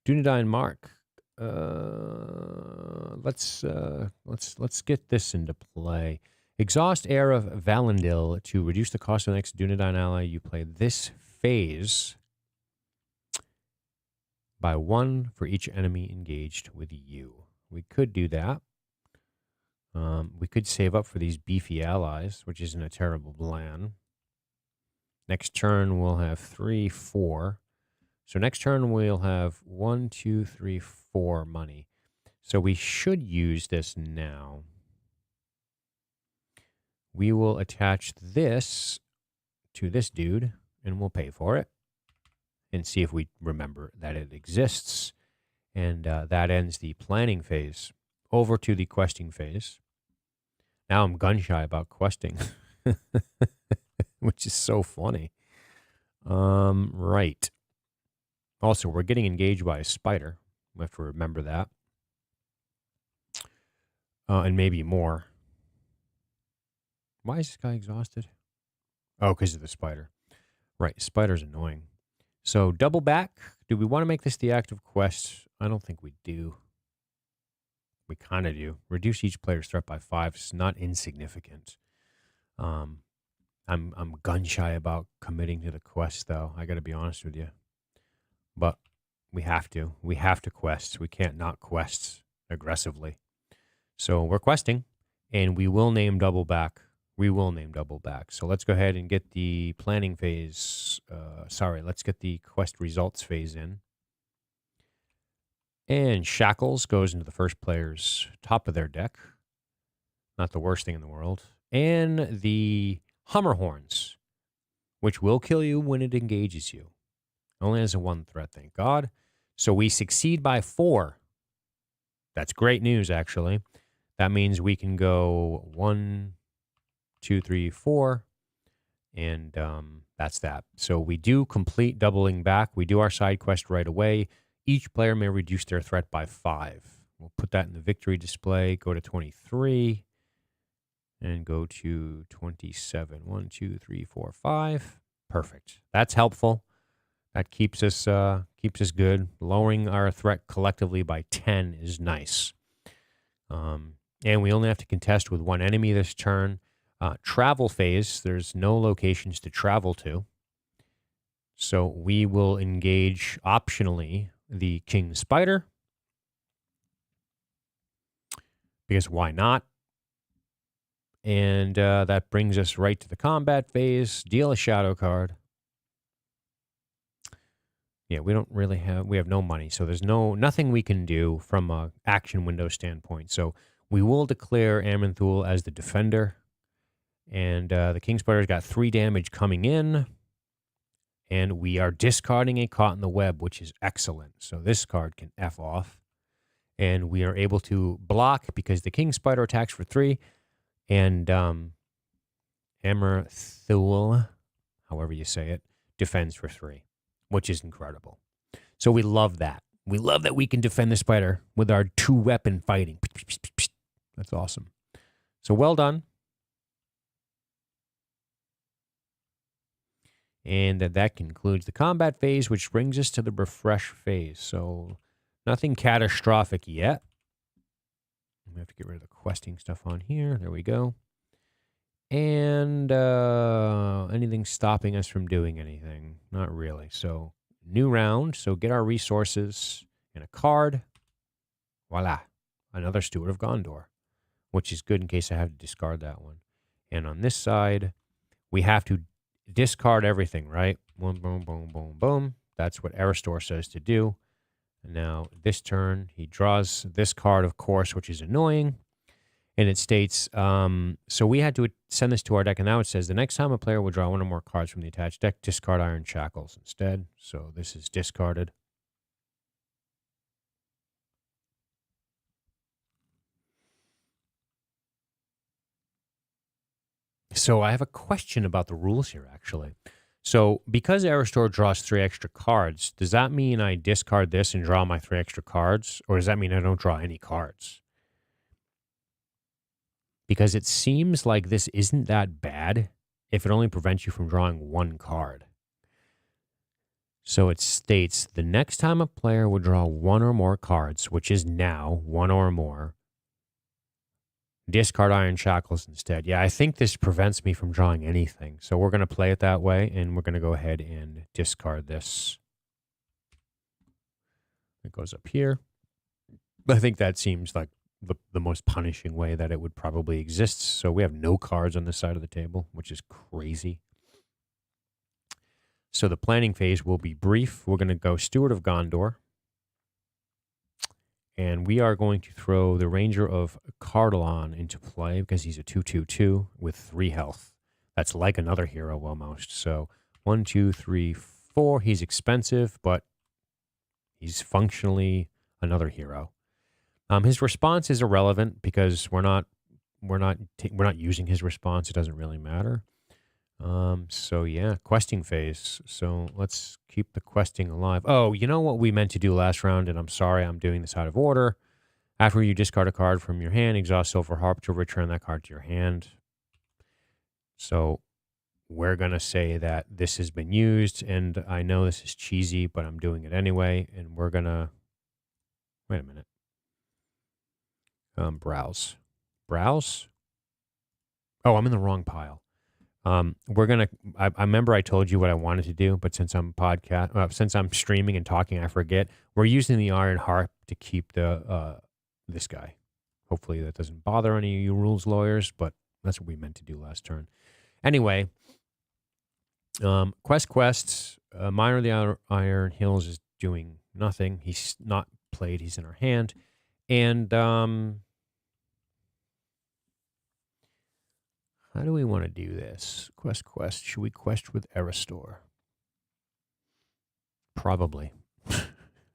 Dunedain Mark. Let's get this into play. Exhaust Heir of Valandil to reduce the cost of the next Dunedain ally you play this phase by 1 for each enemy engaged with you. We could do that. We could save up for these beefy allies, which isn't a terrible plan. Next turn, we'll have 3, 4. So next turn, we'll have 1, 2, 3, 4 money. So we should use this now. We will attach this to this dude, and we'll pay for it and see if we remember that it exists. And that ends the planning phase. Over to the questing phase. Now I'm gun-shy about questing, which is so funny. Right. Also, we're getting engaged by a spider. We have to remember that. And maybe more. Why is this guy exhausted? Oh, because of the spider. Right, spider's annoying. So, double back. Do we want to make this the active quest? I don't think we do. We kind of do. Reduce each player's threat by 5. It's not insignificant. I'm gun-shy about committing to the quest, though. I got to be honest with you. But we have to. We have to quest. We can't not quest aggressively. So we're questing, and we will name double back. We will name double back. So let's go ahead and get the planning phase. Let's get the quest results phase in. And Shackles goes into the first player's top of their deck. Not the worst thing in the world. And the Hummer Horns, which will kill you when it engages you. Only has a 1 threat, thank God. So we succeed by 4. That's great news, actually. That means we can go 1, 2, 3, 4. And that's that. So we do complete doubling back. We do our side quest right away. Each player may reduce their threat by 5. We'll put that in the victory display. Go to 23. And go to 27. 1, 2, 3, 4, 5. Perfect. That's helpful. That keeps us good. Lowering our threat collectively by 10 is nice. And we only have to contest with 1 enemy this turn. Travel phase, there's no locations to travel to. So we will engage optionally the King Spider. Because why not? And that brings us right to the combat phase. Deal a shadow card. Yeah, we have no money, so there's nothing we can do from an action window standpoint. So we will declare Amanthul as the defender. And the King Spider's got 3 damage coming in. And we are discarding a Caught in the Web, which is excellent. So this card can F off. And we are able to block because the King Spider attacks for 3. And Amanthul, however you say it, defends for 3, which is incredible. So we love that. We love that we can defend the spider with our 2-weapon fighting. That's awesome. So well done. And that concludes the combat phase, which brings us to the refresh phase. So nothing catastrophic yet. We have to get rid of the questing stuff on here. There we go. And anything stopping us from doing anything? Not really. So new round. So get our resources and a card. Voila. Another Steward of Gondor, which is good in case I have to discard that one. And on this side, we have to discard everything, right? Boom, boom, boom, boom, boom. That's what Aristor says to do. And now this turn, he draws this card, of course, which is annoying. And it states, so we had to send this to our deck. And now it says, the next time a player will draw 1 or more cards from the attached deck, discard Iron Shackles instead. So this is discarded. So I have a question about the rules here, actually. So because Aristor draws 3 extra cards, does that mean I discard this and draw my 3 extra cards? Or does that mean I don't draw any cards? Because it seems like this isn't that bad if it only prevents you from drawing 1 card. So it states, the next time a player would draw 1 or more cards, which is now 1 or more, discard Iron Shackles instead. Yeah, I think this prevents me from drawing anything. So we're going to play it that way, and we're going to go ahead and discard this. It goes up here. I think that seems like the most punishing way that it would probably exist. So we have no cards on this side of the table, which is crazy. So the planning phase will be brief. We're going to go Steward of Gondor. And we are going to throw the Ranger of Cardalon into play because he's a 2/2/2 with 3 health. That's like another hero almost. So 1, 2, 3, 4. He's expensive, but he's functionally another hero. His response is irrelevant because we're not using his response. It doesn't really matter. So yeah, questing phase. So let's keep the questing alive. Oh, you know what we meant to do last round, and I'm sorry I'm doing this out of order. After you discard a card from your hand, exhaust Silver Harp to return that card to your hand. So we're going to say that this has been used, and I know this is cheesy, but I'm doing it anyway, and we're going to... Wait a minute. Browse. Browse? Oh, I'm in the wrong pile. We're going to... I remember I told you what I wanted to do, but since I'm since I'm streaming and talking, I forget. We're using the Iron Harp to keep the this guy. Hopefully that doesn't bother any of you rules lawyers, but that's what we meant to do last turn. Anyway... Quests. Miner of the Iron Hills is doing nothing. He's not played. He's in our hand. And how do we want to do this? Quest. Should we quest with Eristor? Probably.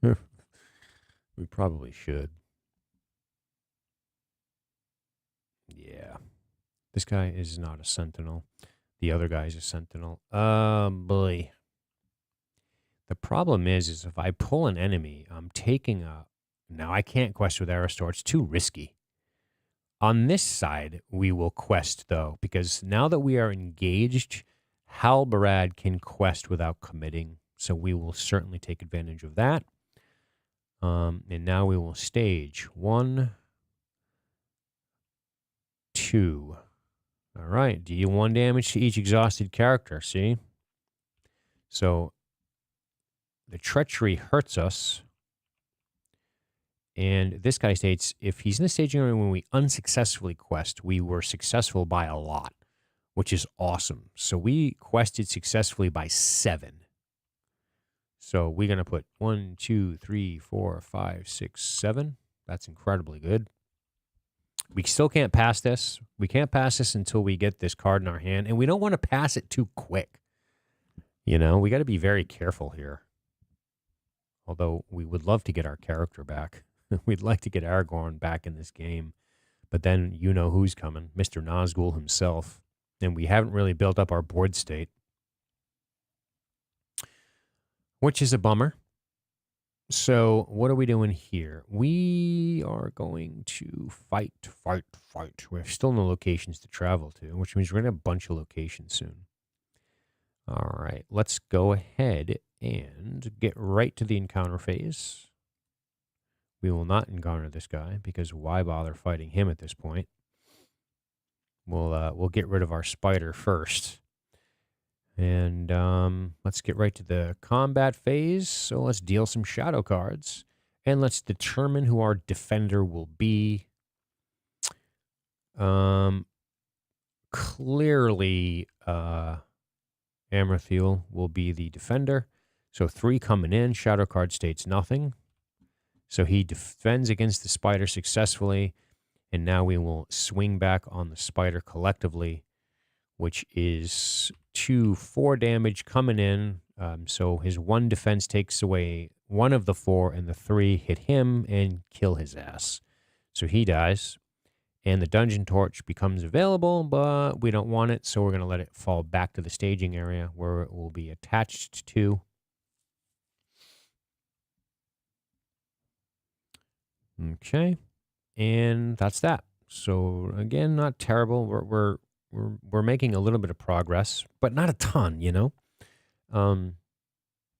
We probably should. Yeah. This guy is not a sentinel. The other guy's a sentinel. Boy. The problem is if I pull an enemy, I'm taking a... Now, I can't quest with Eristor. It's too risky. On this side, we will quest, though, because now that we are engaged, Halbarad can quest without committing. So we will certainly take advantage of that. And now we will stage 1, 2... All right, deal 1 damage to each exhausted character, see? So the treachery hurts us. And this guy states, if he's in the staging area when we unsuccessfully quest, we were successful by a lot, which is awesome. So we quested successfully by 7. So we're going to put 1, 2, 3, 4, 5, 6, 7. That's incredibly good. We still can't pass this. We can't pass this until we get this card in our hand. And we don't want to pass it too quick. You know, we got to be very careful here. Although we would love to get our character back. We'd like to get Aragorn back in this game. But then you know who's coming. Mr. Nazgul himself. And we haven't really built up our board state. Which is a bummer. So what are we doing here? We are going to fight. We're still no locations to travel to, which means we're going to have a bunch of locations soon. All right, let's go ahead and get right to the encounter phase. We will not encounter this guy because why bother fighting him at this point? We'll get rid of our spider first. And let's get right to the combat phase. So let's deal some shadow cards. And let's determine who our defender will be. Clearly, Amrathil will be the defender. So 3 coming in. Shadow card states nothing. So he defends against the spider successfully. And now we will swing back on the spider collectively, which is 2, 4 damage coming in. So his 1 defense takes away 1 of the 4, and the 3 hit him and kill his ass. So he dies, and the dungeon torch becomes available, but we don't want it, so we're going to let it fall back to the staging area where it will be attached to. Okay, and that's that. So again, not terrible. We're making a little bit of progress, but not a ton, you know.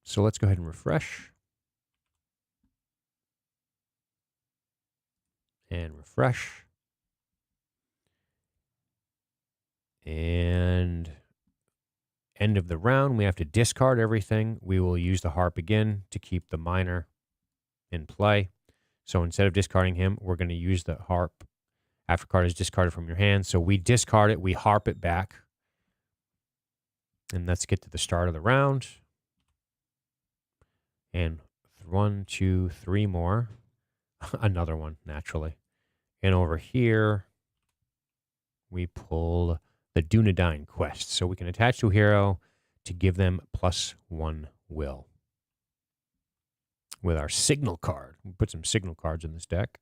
So let's go ahead and refresh. And refresh. And end of the round, we have to discard everything. We will use the harp again to keep the miner in play. So instead of discarding him, we're going to use the harp after card is discarded from your hand. So we discard it, we harp it back. And let's get to the start of the round. And 1, 2, 3 more. Another one, naturally. And over here, we pull the Dunedain quest. So we can attach to a hero to give them +1 will. With our signal card. We'll put some signal cards in this deck.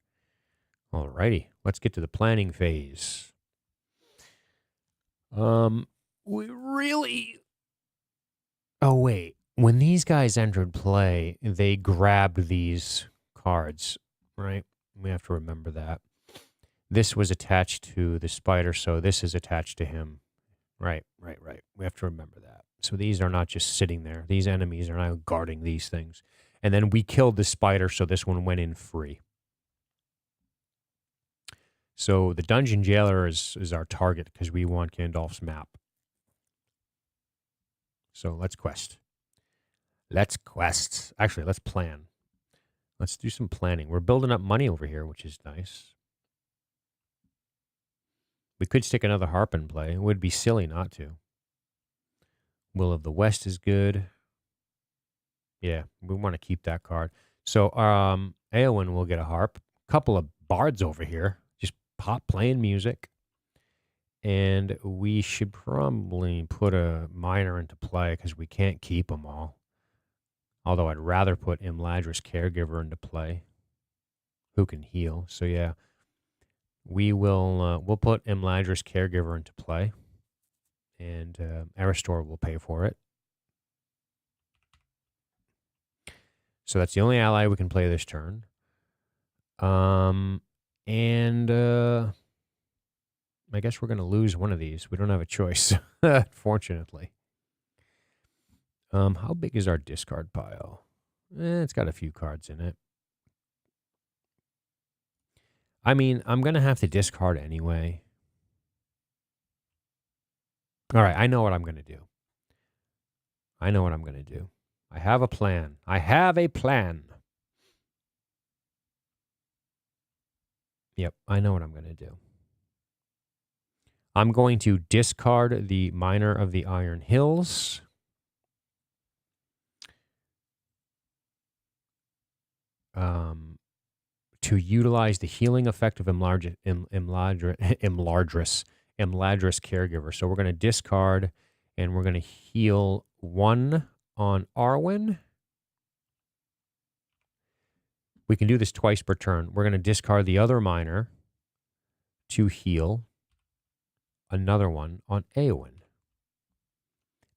Alrighty, let's get to the planning phase. We really... Oh, wait. When these guys entered play, they grabbed these cards, right? We have to remember that. This was attached to the spider, so this is attached to him. Right. We have to remember that. So these are not just sitting there. These enemies are now guarding these things. And then we killed the spider, so this one went in free. So the Dungeon Jailer is our target because we want Gandalf's map. So let's quest. Let's quest. Actually, let's plan. Let's do some planning. We're building up money over here, which is nice. We could stick another harp in play. It would be silly not to. Will of the West is good. Yeah, we want to keep that card. So Eowyn will get a harp. Couple of bards over here. Just pop playing music. And we should probably put a miner into play because we can't keep them all. Although I'd rather put Imladris Caregiver into play, who can heal. So yeah, we'll put Imladris Caregiver into play, and Aristor will pay for it. So that's the only ally we can play this turn. I guess we're going to lose one of these. We don't have a choice, fortunately. How big is our discard pile? It's got a few cards in it. I mean, I'm going to have to discard anyway. All right, I know what I'm going to do. I have a plan. Yep, I know what I'm going to do. I'm going to discard the Miner of the Iron Hills. To utilize the healing effect of Imladris Caregiver. So we're going to discard, and we're going to heal 1 on Arwen. We can do this twice per turn. We're going to discard the other miner to heal another one on Eowyn.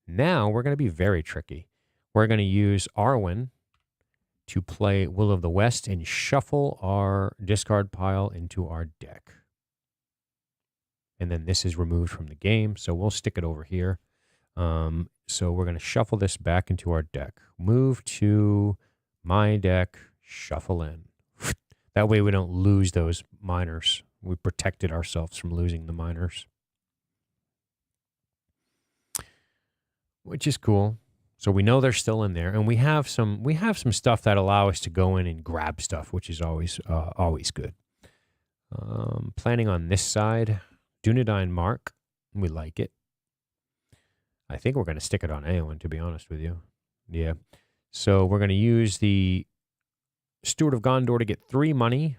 Now we're going to be very tricky. We're going to use Arwen to play Will of the West and shuffle our discard pile into our deck. And then this is removed from the game, so we'll stick it over here. So we're going to shuffle this back into our deck. Move to my deck, shuffle in. That way we don't lose those miners. We protected ourselves from losing the miners. Which is cool. So we know they're still in there, and we have some stuff that allow us to go in and grab stuff, which is always good. Planning on this side, Dunedain Mark, we like it. I think we're going to stick it on Eowyn, to be honest with you. Yeah. So we're going to use the Steward of Gondor to get 3 money.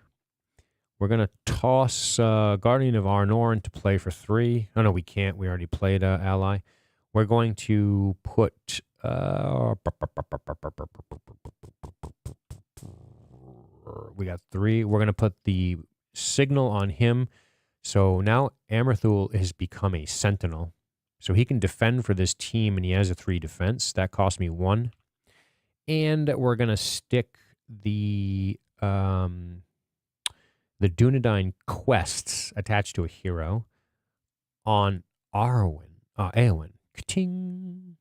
We're going to toss Guardian of Arnor into play for 3. Oh, no, we can't. We already played ally. We're going to put... we got 3. We're going to put the signal on him. So now Amarthul has become a sentinel. So he can defend for this team, and he has a 3 defense. That cost me 1. And we're going to stick the Dunedain quests attached to a hero on Eowyn. Ka-ting.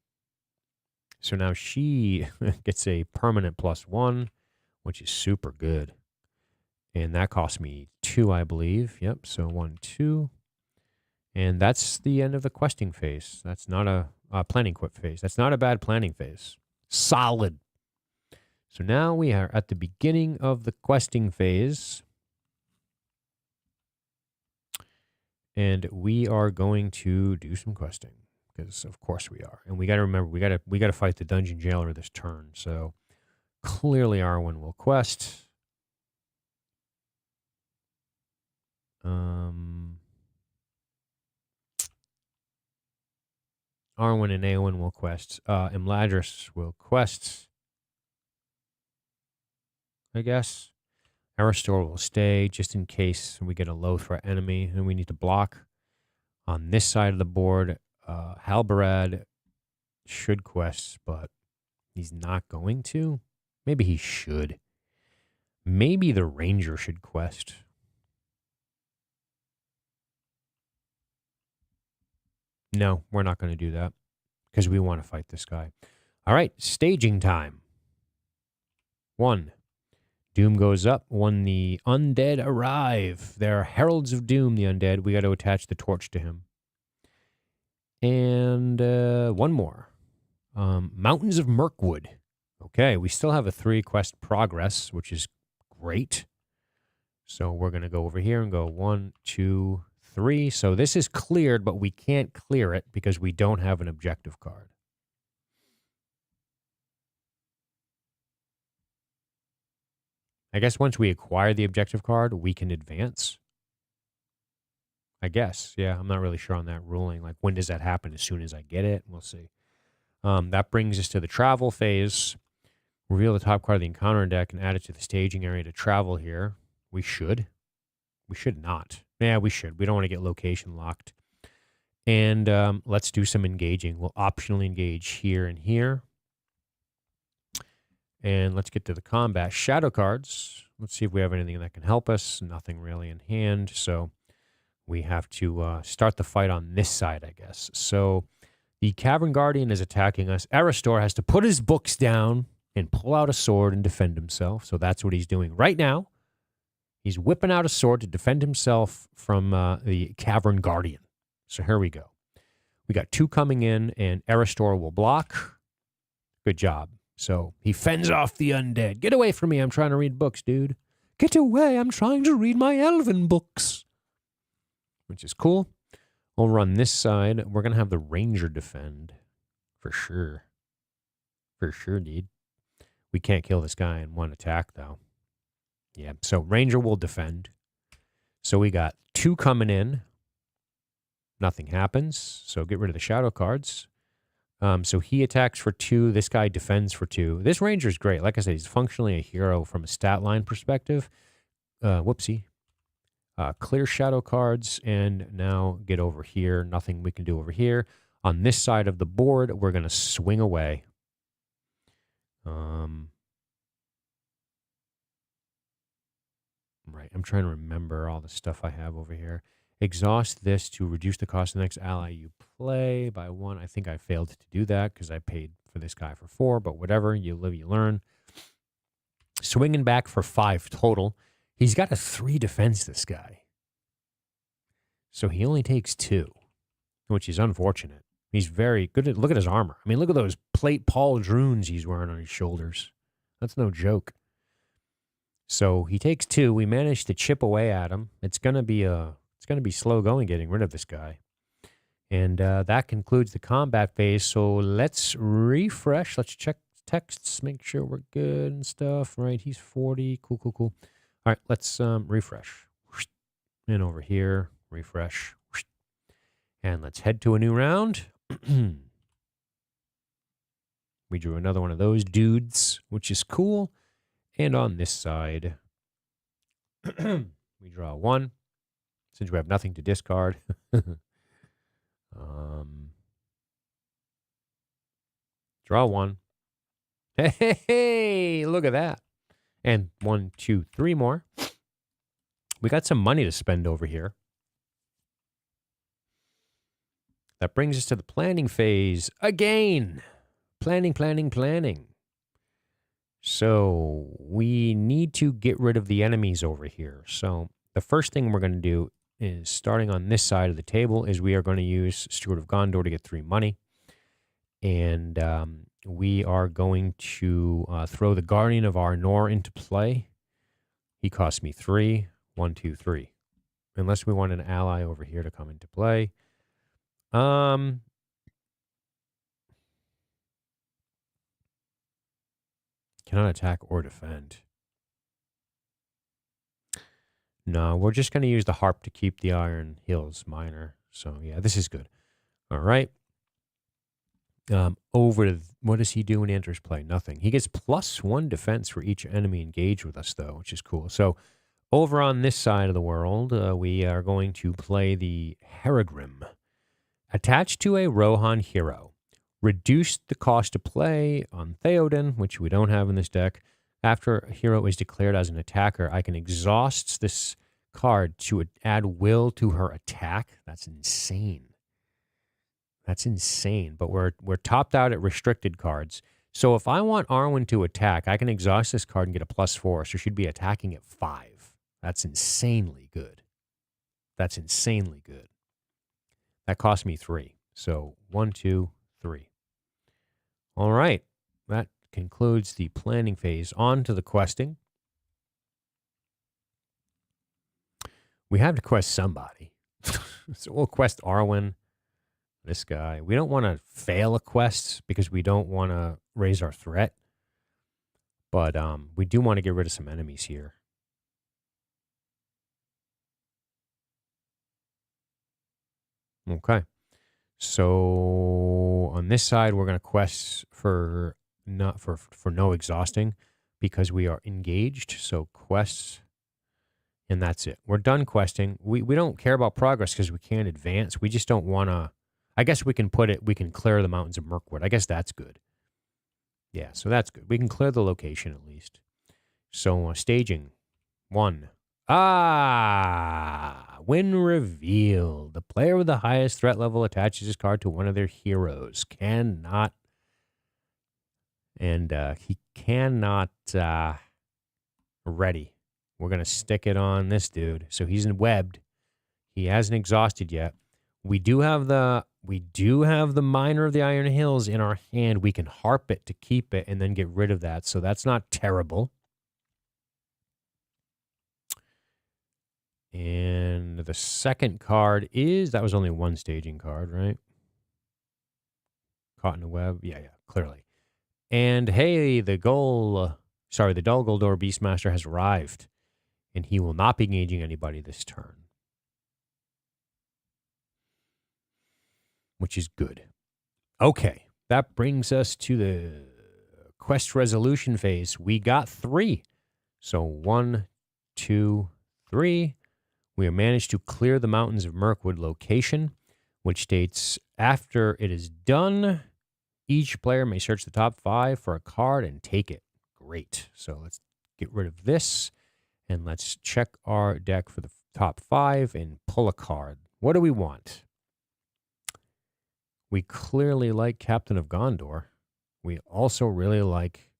So now she gets a permanent +1, which is super good. And that cost me 2, I believe. Yep, so 1, 2. And that's the end of the questing phase. That's not a planning phase. That's not a bad planning phase. Solid. So now we are at the beginning of the questing phase. And we are going to do some questing. Because of course we are. And we got to remember, we got to fight the Dungeon Jailer this turn. So Clearly, Arwen will quest. Arwen and Eowyn will quest. Imladris will quest, I guess. Aristor will stay just in case we get a low threat enemy and we need to block. On this side of the board, Halbarad should quest, but he's not going to. Maybe he should. Maybe the Ranger should quest. No, we're not going to do that because we want to fight this guy. All right, staging time. 1. Doom goes up when the undead arrive. They're heralds of doom, the undead. We got to attach the torch to him. And one more. Mountains of Mirkwood. Okay, we still have a 3 quest progress, which is great. So we're going to go over here and go 1, 2, 3. So this is cleared, but we can't clear it because we don't have an objective card. I guess once we acquire the objective card, we can advance. I guess. Yeah, I'm not really sure on that ruling. Like, when does that happen? As soon as I get it? We'll see. That brings us to the travel phase. Reveal the top card of the encounter deck and add it to the staging area to travel here. We should. We should not. Yeah, we should. We don't want to get location locked. And let's do some engaging. We'll optionally engage here and here. And let's get to the combat. Shadow cards. Let's see if we have anything that can help us. Nothing really in hand. So we have to start the fight on this side, I guess. So the Cavern Guardian is attacking us. Aristor has to put his books down and pull out a sword and defend himself. So that's what he's doing right now. He's whipping out a sword to defend himself from the Cavern Guardian. So here we go. We got 2 coming in, and Aristor will block. Good job. So he fends off the undead. Get away from me. I'm trying to read books, dude. Get away. I'm trying to read my elven books. Which is cool. We'll run this side. We're going to have the Ranger defend. For sure. For sure, dude. We can't kill this guy in one attack, though. Yeah, so Ranger will defend. So we got 2 coming in. Nothing happens. So get rid of the shadow cards. So he attacks for 2. This guy defends for 2. This Ranger is great. Like I said, he's functionally a hero from a stat line perspective. Whoopsie. Clear shadow cards. And now get over here. Nothing we can do over here. On this side of the board, we're going to swing away. Right. I'm trying to remember all the stuff I have over here. Exhaust this to reduce the cost of the next ally you play by 1. I think I failed to do that because I paid for this guy for 4, but whatever. You live, you learn. Swinging back for 5 total. He's got a 3 defense, this guy. So he only takes 2, which is unfortunate. He's very good at, look at his armor. I mean, look at those plate pauldrons he's wearing on his shoulders. That's no joke. So he takes 2. We managed to chip away at him. It's going to be slow going getting rid of this guy. And that concludes the combat phase. So let's refresh. Let's check texts, make sure we're good and stuff. Right, he's 40. Cool, cool, cool. All right, let's refresh. And over here, refresh. And let's head to a new round. We drew another one of those dudes, which is cool. And on this side, we draw 1. Since we have nothing to discard. Draw 1. Hey, look at that. And 1, 2, 3 more. We got some money to spend over here. That brings us to the planning phase again. Planning, planning, planning. So we need to get rid of the enemies over here. So the first thing we're going to do is, starting on this side of the table, is we are going to use Steward of Gondor to get 3 money. And we are going to throw the Guardian of Arnor into play. He cost me 3. 1, 2, 3. Unless we want an ally over here to come into play. Can cannot attack or defend. No, we're just going to use the harp to keep the Iron Hills minor. So, yeah, this is good. All right. What does he do when he enters play? Nothing. He gets +1 defense for each enemy engaged with us, though, which is cool. So, over on this side of the world, we are going to play the Heragrim. Attached to a Rohan hero. Reduce the cost to play on Theoden, which we don't have in this deck. After a hero is declared as an attacker, I can exhaust this card to add will to her attack. That's insane. That's insane. But we're topped out at restricted cards. So if I want Arwen to attack, I can exhaust this card and get a +4. So she'd be attacking at 5. That's insanely good. That's insanely good. That cost me 3. So 1, 2, 3. All right. That concludes the planning phase. On to the questing. We have to quest somebody. So we'll quest Arwen, this guy. We don't want to fail a quest because we don't want to raise our threat. But we do want to get rid of some enemies here. Okay. So on this side, we're going to quest for no exhausting because we are engaged. So quests, and that's it. We're done questing. We don't care about progress because we can't advance. We just don't want to. I guess we can clear the mountains of Mirkwood. I guess that's good. Yeah, so that's good. We can clear the location at least. So staging 1. When revealed, the player with the highest threat level attaches his card to one of their heroes. He cannot. Ready. We're going to stick it on this dude. So he's webbed. He hasn't exhausted yet. We do have the Miner of the Iron Hills in our hand. We can harp it to keep it and then get rid of that. So that's not terrible. And the second card that was only 1 staging card, right? Caught in a web. Yeah, clearly. And hey, the Dol Guldur Beastmaster has arrived. And he will not be engaging anybody this turn. Which is good. Okay, that brings us to the quest resolution phase. We got 3. So 1, 2, 3. We have managed to clear the Mountains of Mirkwood location, which states, after it is done, each player may search the top 5 for a card and take it. Great. So let's get rid of this, and let's check our deck for the top 5 and pull a card. What do we want? We clearly like Captain of Gondor. We also really like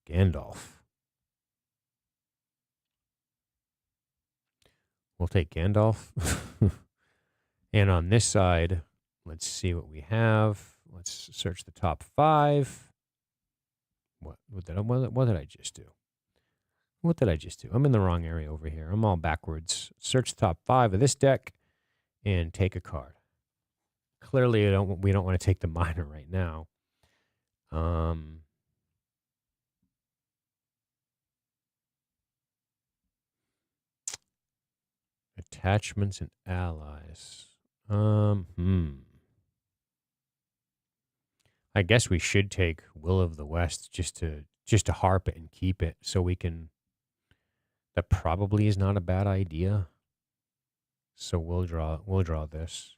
Gandalf. We'll take Gandalf. And on this side, let's see what we have. Let's search the top 5. What did I just do? What did I just do? I'm in the wrong area over here. I'm all backwards. Search the top 5 of this deck and take a card. Clearly, we don't want to take the Miner right now. Attachments and allies. I guess we should take Will of the West just to harp it and keep it so we can. That probably is not a bad idea. So we'll draw this.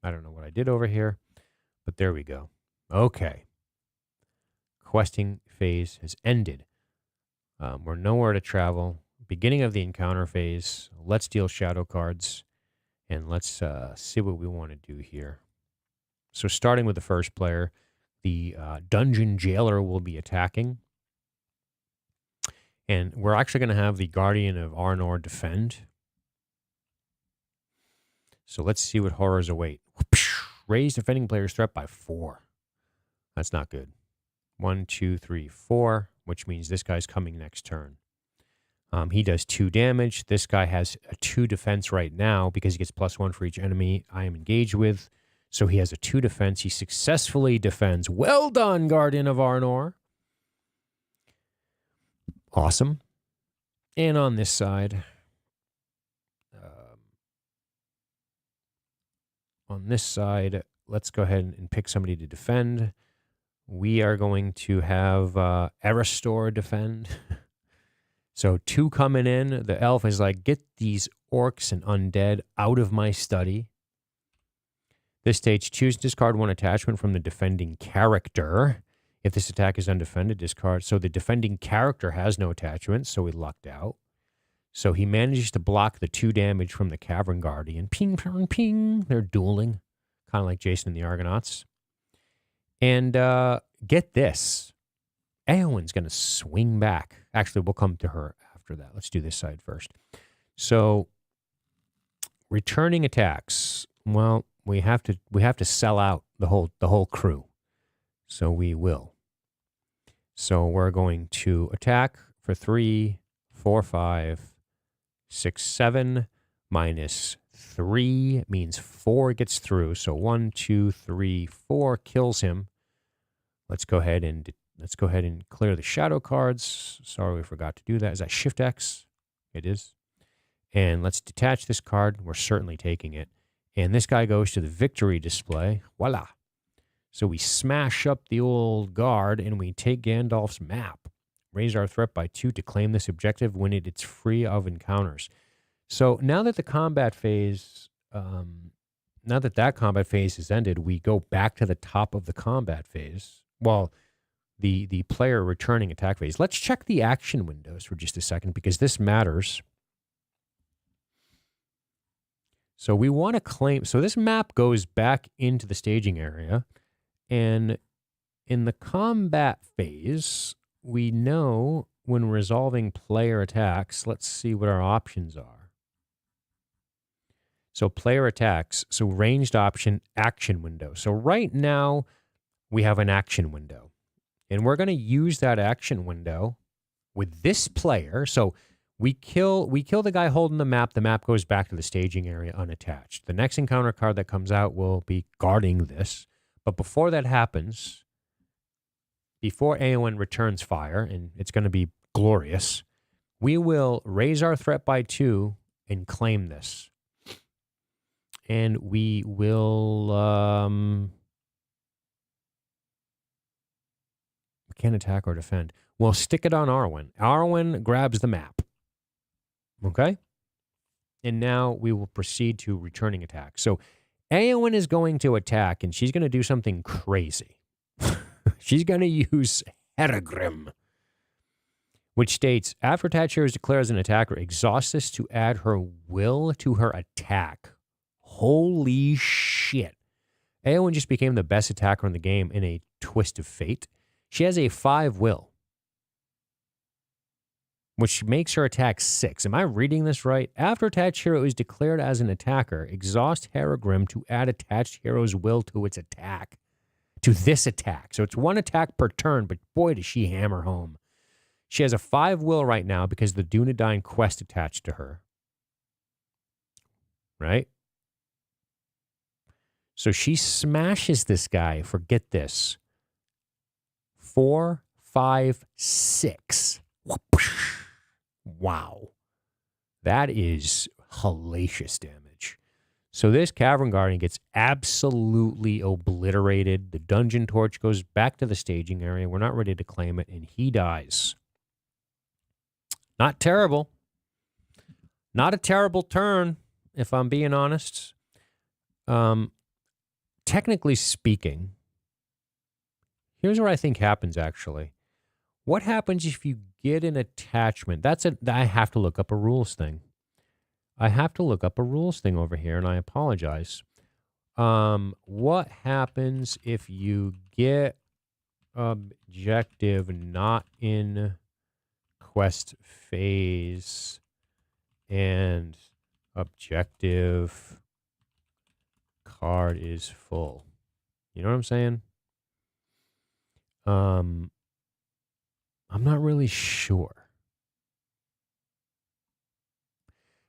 I don't know what I did over here, but there we go. Okay. Questing phase has ended. We're nowhere to travel. Beginning of the encounter phase. Let's deal shadow cards, and let's see what we want to do here. So starting with the first player, the Dungeon Jailer will be attacking. And we're actually going to have the Guardian of Arnor defend. So let's see what horrors await. Raise defending player's threat by 4. That's not good. 1, 2, 3, 4, which means this guy's coming next turn. He does 2 damage. This guy has a 2 defense right now because he gets +1 for each enemy I am engaged with. So he has a 2 defense. He successfully defends. Well done, Guardian of Arnor. Awesome. And on this side, let's go ahead and pick somebody to defend. We are going to have Aristor defend. So 2 coming in. The elf is like, get these orcs and undead out of my study. This stage, choose discard 1 attachment from the defending character. If this attack is undefended, discard. So the defending character has no attachment, so he lucked out. So he manages to block the 2 damage from the Cavern Guardian. Ping, ping, ping. They're dueling, kind of like Jason and the Argonauts. And get this. Eowyn's going to swing back. Actually, we'll come to her after that. Let's do this side first. So returning attacks. Well, we have to sell out the whole crew. So we will. So we're going to attack for 3, 4, 5, 6, 7. Minus 3 means 4 gets through. So 1, 2, 3, 4 kills him. Let's go ahead and clear the shadow cards. Sorry, we forgot to do that. Is that Shift X? It is. And let's detach this card. We're certainly taking it. And this guy goes to the victory display. Voila. So we smash up the old guard and we take Gandalf's map. Raise our threat by 2 to claim this objective when it's free of encounters. So now that the combat phase, that combat phase has ended, we go back to the top of the combat phase. Well, the player returning attack phase. Let's check the action windows for just a second because this matters. So we want to claim, so this map goes back into the staging area, and in the combat phase, we know when resolving player attacks, let's see what our options are. So player attacks, so ranged option, action window. So right now, we have an action window, and we're going to use that action window with this player. So we kill the guy holding the map goes back to the staging area unattached. The next encounter card that comes out will be guarding this. But before that happens, before Eowyn returns fire, and it's going to be glorious, we will raise our threat by 2 and claim this. And we will... we can't attack or defend. We'll stick it on Arwen. Arwen grabs the map. Okay? And now we will proceed to returning attack. So Eowyn is going to attack, and she's going to do something crazy. She's going to use Heragrim, which states, after attached hero is declared as an attacker, exhaust this to add her will to her attack. Holy shit. Eowyn just became the best attacker in the game in a twist of fate. She has a 5 will, which makes her attack 6. Am I reading this right? After attached hero is declared as an attacker, exhaust Heragrim to add attached hero's will to its attack. To this attack. So it's 1 attack per turn, but boy, does she hammer home. She has a 5 will right now because of the Dunedain quest attached to her. Right? So she smashes this guy, forget this, 4, 5, 6. Wow. That is hellacious damage. So this Cavern Guardian gets absolutely obliterated. The Dungeon Torch goes back to the staging area. We're not ready to claim it, and he dies. Not terrible. Not a terrible turn, if I'm being honest. Technically speaking, here's what I think happens, actually. What happens if you get an attachment? I have to look up a rules thing. I have to look up a rules thing over here, and I apologize. What happens if you get objective not in quest phase and objective card is full? You know what I'm saying? I'm not really sure.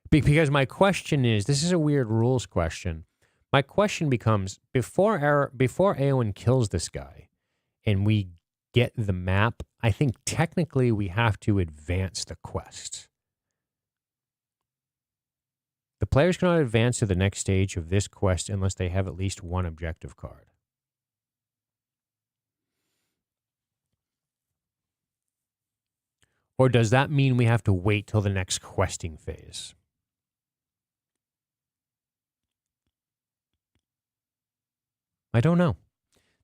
Because my question is, this is a weird rules question. My question becomes, before Eowyn kills this guy and we get the map, I think technically we have to advance the quest. The players cannot advance to the next stage of this quest unless they have at least one objective card. Or does that mean we have to wait till the next questing phase? I don't know.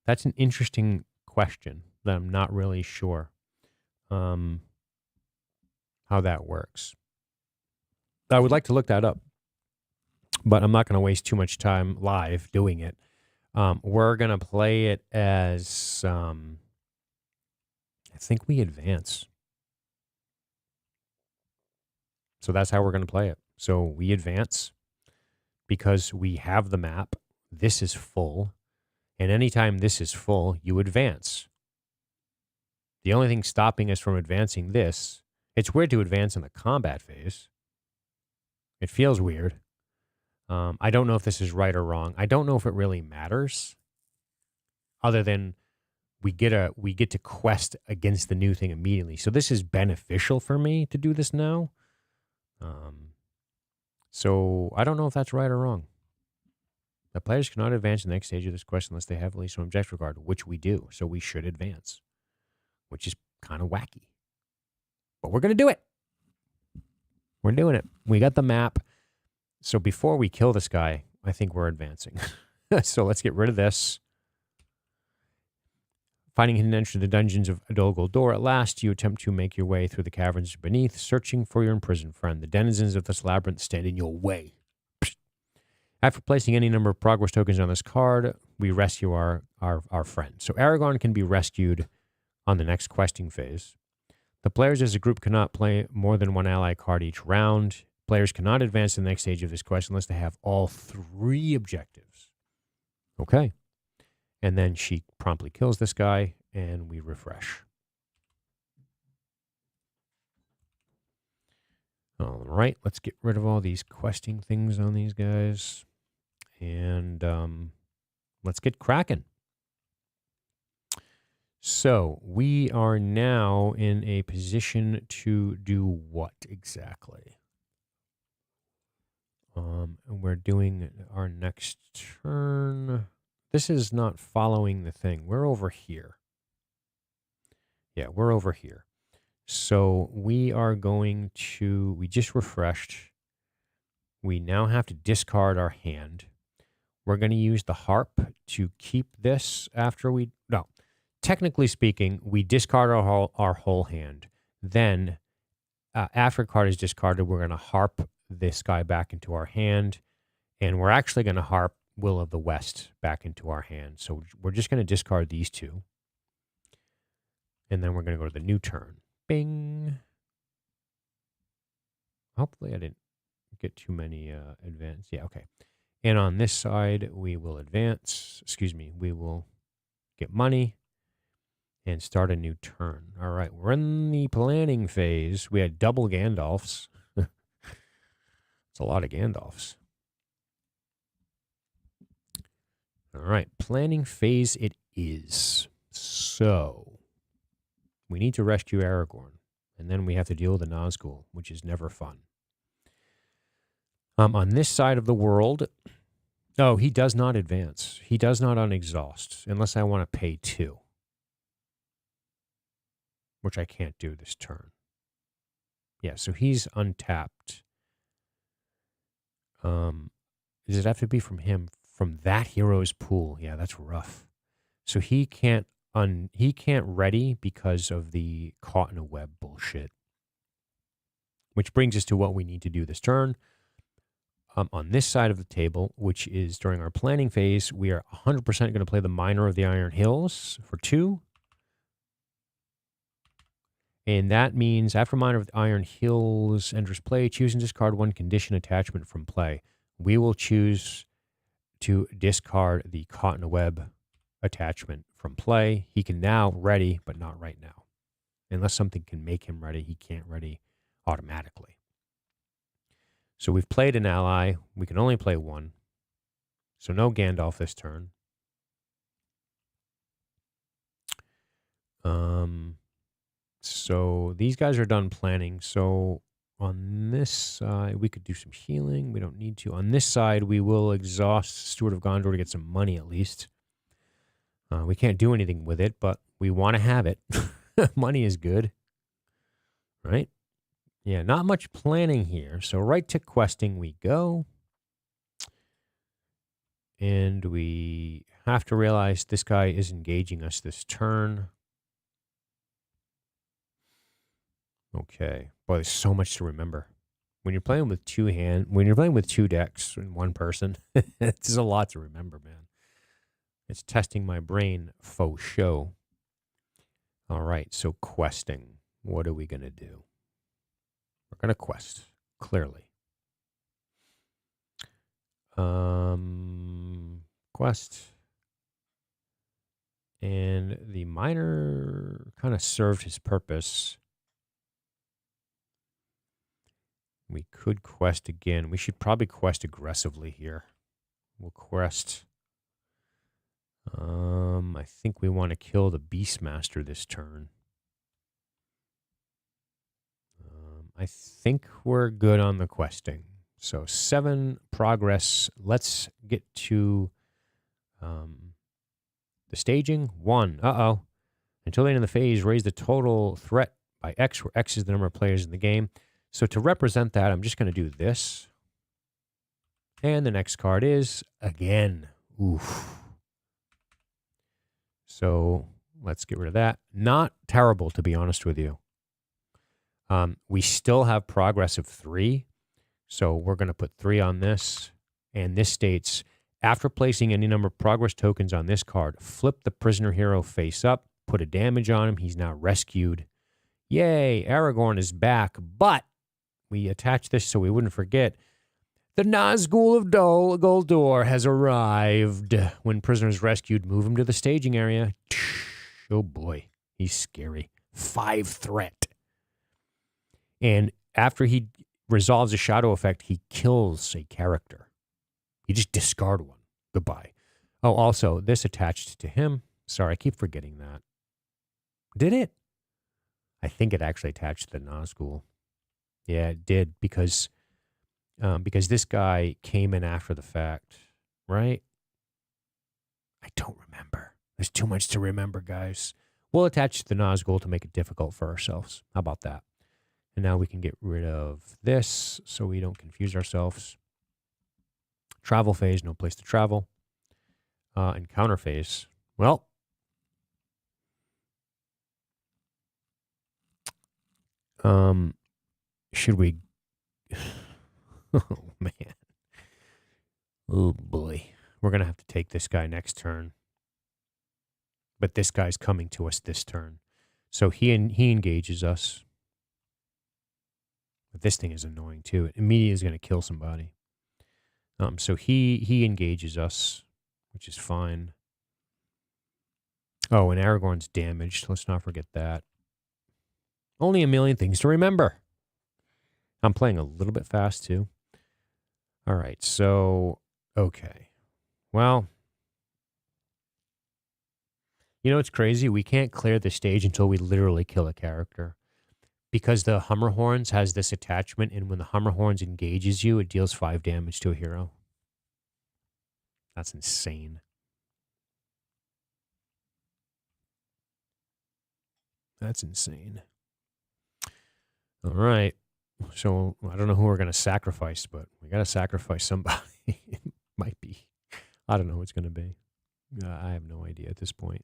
That's an interesting question that I'm not really sure how that works. I would like to look that up, but I'm not going to waste too much time live doing it. We're going to play it as, I think we advance. So that's how we're going to play it. So we advance because we have the map. This is full. And anytime this is full, you advance. The only thing stopping us from advancing this, it's weird to advance in the combat phase. It feels weird. I don't know if this is right or wrong. I don't know if it really matters, other than we get to quest against the new thing immediately. So this is beneficial for me to do this now. So I don't know if that's right or wrong. The players cannot advance to the next stage of this quest unless they have at least one objective card, which we do. So we should advance, which is kind of wacky. But we're going to do it. We're doing it. We got the map. So before we kill this guy, I think we're advancing. So let's get rid of this. Finding hidden entrance to the dungeons of Dol Guldur, at last you attempt to make your way through the caverns beneath, searching for your imprisoned friend. The denizens of this labyrinth stand in your way. After placing any number of progress tokens on this card, we rescue our friend. So Aragorn can be rescued on the next questing phase. The players as a group cannot play more than one ally card each round. Players cannot advance to the next stage of this quest unless they have all 3 objectives. Okay. And then she promptly kills this guy, and we refresh. All right, let's get rid of all these questing things on these guys. And let's get cracking. So we are now in a position to do what exactly? We're doing our next turn. This is not following the thing. We're over here. Yeah, we're over here. So we are going to, we just refreshed. We now have to discard our hand. We're going to use the harp to keep this after we, no, technically speaking, we discard our whole hand. Then after a card is discarded, we're going to harp this guy back into our hand. And we're actually going to harp Will of the West back into our hand. So we're just going to discard these 2. And then we're going to go to the new turn. Bing. Hopefully I didn't get too many advance. Yeah, okay. And on this side, we will advance. Excuse me. We will get money and start a new turn. All right. We're in the planning phase. We had double Gandalfs. It's a lot of Gandalfs. All right. Planning phase it is. So we need to rescue Aragorn. And then we have to deal with the Nazgul, which is never fun. On this side of the world, oh, he does not advance. He does not unexhaust unless I want to pay 2, which I can't do this turn. Yeah, so he's untapped. Does it have to be from him? From that hero's pool? Yeah, that's rough. So he can't ready because of the caught in a web bullshit. Which brings us to what we need to do this turn. On this side of the table, which is during our planning phase, we are 100% going to play the Miner of the Iron Hills for 2. And that means after Miner of the Iron Hills enters play, choose and discard 1 condition attachment from play. We will choose to discard the Caught in a Web attachment from play. He can now ready, but not right now. Unless something can make him ready, he can't ready automatically. So we've played an ally. We can only play 1. So no Gandalf this turn. So these guys are done planning. So on this side, we could do some healing. We don't need to. On this side, we will exhaust Steward of Gondor to get some money at least. We can't do anything with it, but we want to have it. Money is good. Right? Yeah, not much planning here. So right to questing we go. And we have to realize this guy is engaging us this turn. Okay. Boy, there's so much to remember. When you're playing with when you're playing with two decks and one person, it's a lot to remember, man. It's testing my brain faux show. All right, so questing. What are we going to do? We're going to quest, clearly. Quest. And the miner kind of served his purpose. We could quest again. We should probably quest aggressively here. We'll quest. I think we want to kill the Beastmaster this turn. I think we're good on the questing. So 7 progress. Let's get to the staging. 1. Uh-oh. Until the end of the phase, raise the total threat by X, where X is the number of players in the game. So to represent that, I'm just going to do this. And the next card is, again, oof. So let's get rid of that. Not terrible, to be honest with you. We still have progress of 3. So we're going to put 3 on this. And this states, after placing any number of progress tokens on this card, flip the prisoner hero face up, put a damage on him. He's now rescued. Yay, Aragorn is back. But we attach this so we wouldn't forget. The Nazgul of Dol Guldur has arrived. When prisoner is rescued, move him to the staging area. Oh boy, he's scary. 5 threat. And after he resolves a shadow effect, he kills a character. You just discard one. Goodbye. Oh, also, this attached to him. Sorry, I keep forgetting that. Did it? I think it actually attached to the Nazgul. Yeah, it did, because this guy came in after the fact, right? I don't remember. There's too much to remember, guys. We'll attach the Nazgul to make it difficult for ourselves. How about that? And now we can get rid of this so we don't confuse ourselves. Travel phase, no place to travel. Encounter phase. Well, should we... Oh, man. Oh, boy. We're going to have to take this guy next turn. But this guy's coming to us this turn. So he engages us. But this thing is annoying, too. It immediately is going to kill somebody. So he engages us, which is fine. Oh, and Aragorn's damaged. Let's not forget that. Only a million things to remember. I'm playing a little bit fast, too. All right, so, okay. Well, you know what's crazy? We can't clear the stage until we literally kill a character. Because the Hammerhorns has this attachment, and when the Hammerhorns engages you, it deals 5 damage to a hero. That's insane. That's insane. All right. So I don't know who we're going to sacrifice, but we got to sacrifice somebody. It might be. I don't know who it's going to be. I have no idea at this point.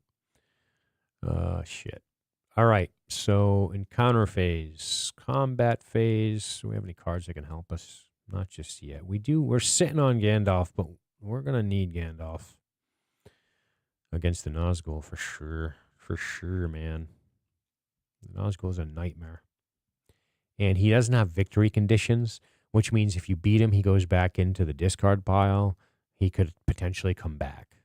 Shit. All right. So encounter phase, combat phase. Do we have any cards that can help us? Not just yet. We do. We're sitting on Gandalf, but we're going to need Gandalf against the Nazgul for sure. For sure, man. The Nazgul is a nightmare. And he doesn't have victory conditions, which means if you beat him, he goes back into the discard pile. He could potentially come back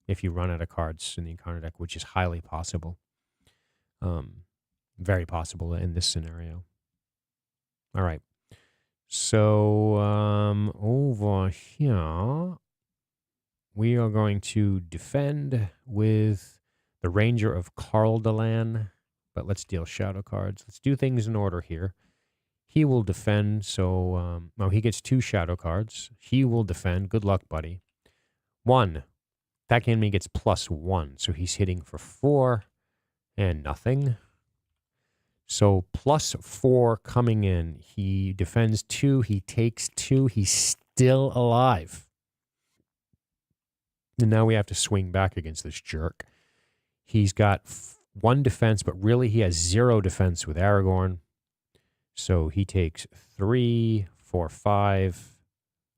if you run out of cards in the encounter deck, which is highly possible. Very possible in this scenario. All right. So over here, we are going to defend with the Ranger of Carldalan, but let's deal shadow cards. Let's do things in order here. He will defend, so he gets 2 shadow cards. He will defend. Good luck, buddy. 1. That enemy gets +1, so he's hitting for 4 and nothing. So +4 coming in. He defends 2. He takes 2. He's still alive. And now we have to swing back against this jerk. He's got 1 defense, but really he has 0 defense with Aragorn. So he takes 3, 4, 5.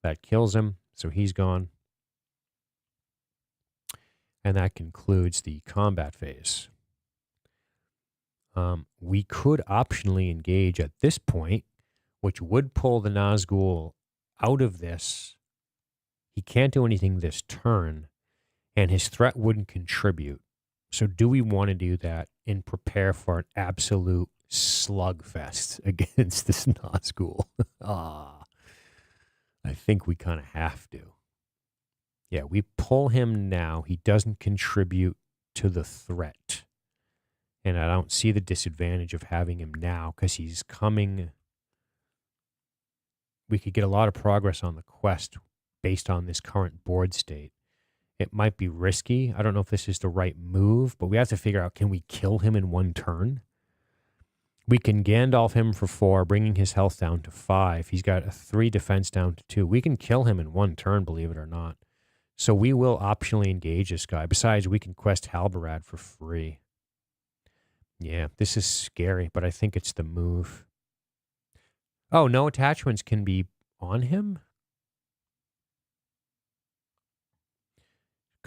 That kills him. So he's gone. And that concludes the combat phase. We could optionally engage at this point, which would pull the Nazgul out of this. He can't do anything this turn, and his threat wouldn't contribute. So do we want to do that and prepare for an absolute slugfest against this Nazgul? I think we kind of have to. Yeah, we pull him now. He doesn't contribute to the threat. And I don't see the disadvantage of having him now because he's coming. We could get a lot of progress on the quest based on this current board state. It might be risky. I don't know if this is the right move, but we have to figure out, can we kill him in 1 turn? We can Gandalf him for 4, bringing his health down to 5. He's got a 3 defense down to 2. We can kill him in 1 turn, believe it or not. So we will optionally engage this guy. Besides, we can quest Halbarad for free. Yeah, this is scary, but I think it's the move. Oh, no attachments can be on him?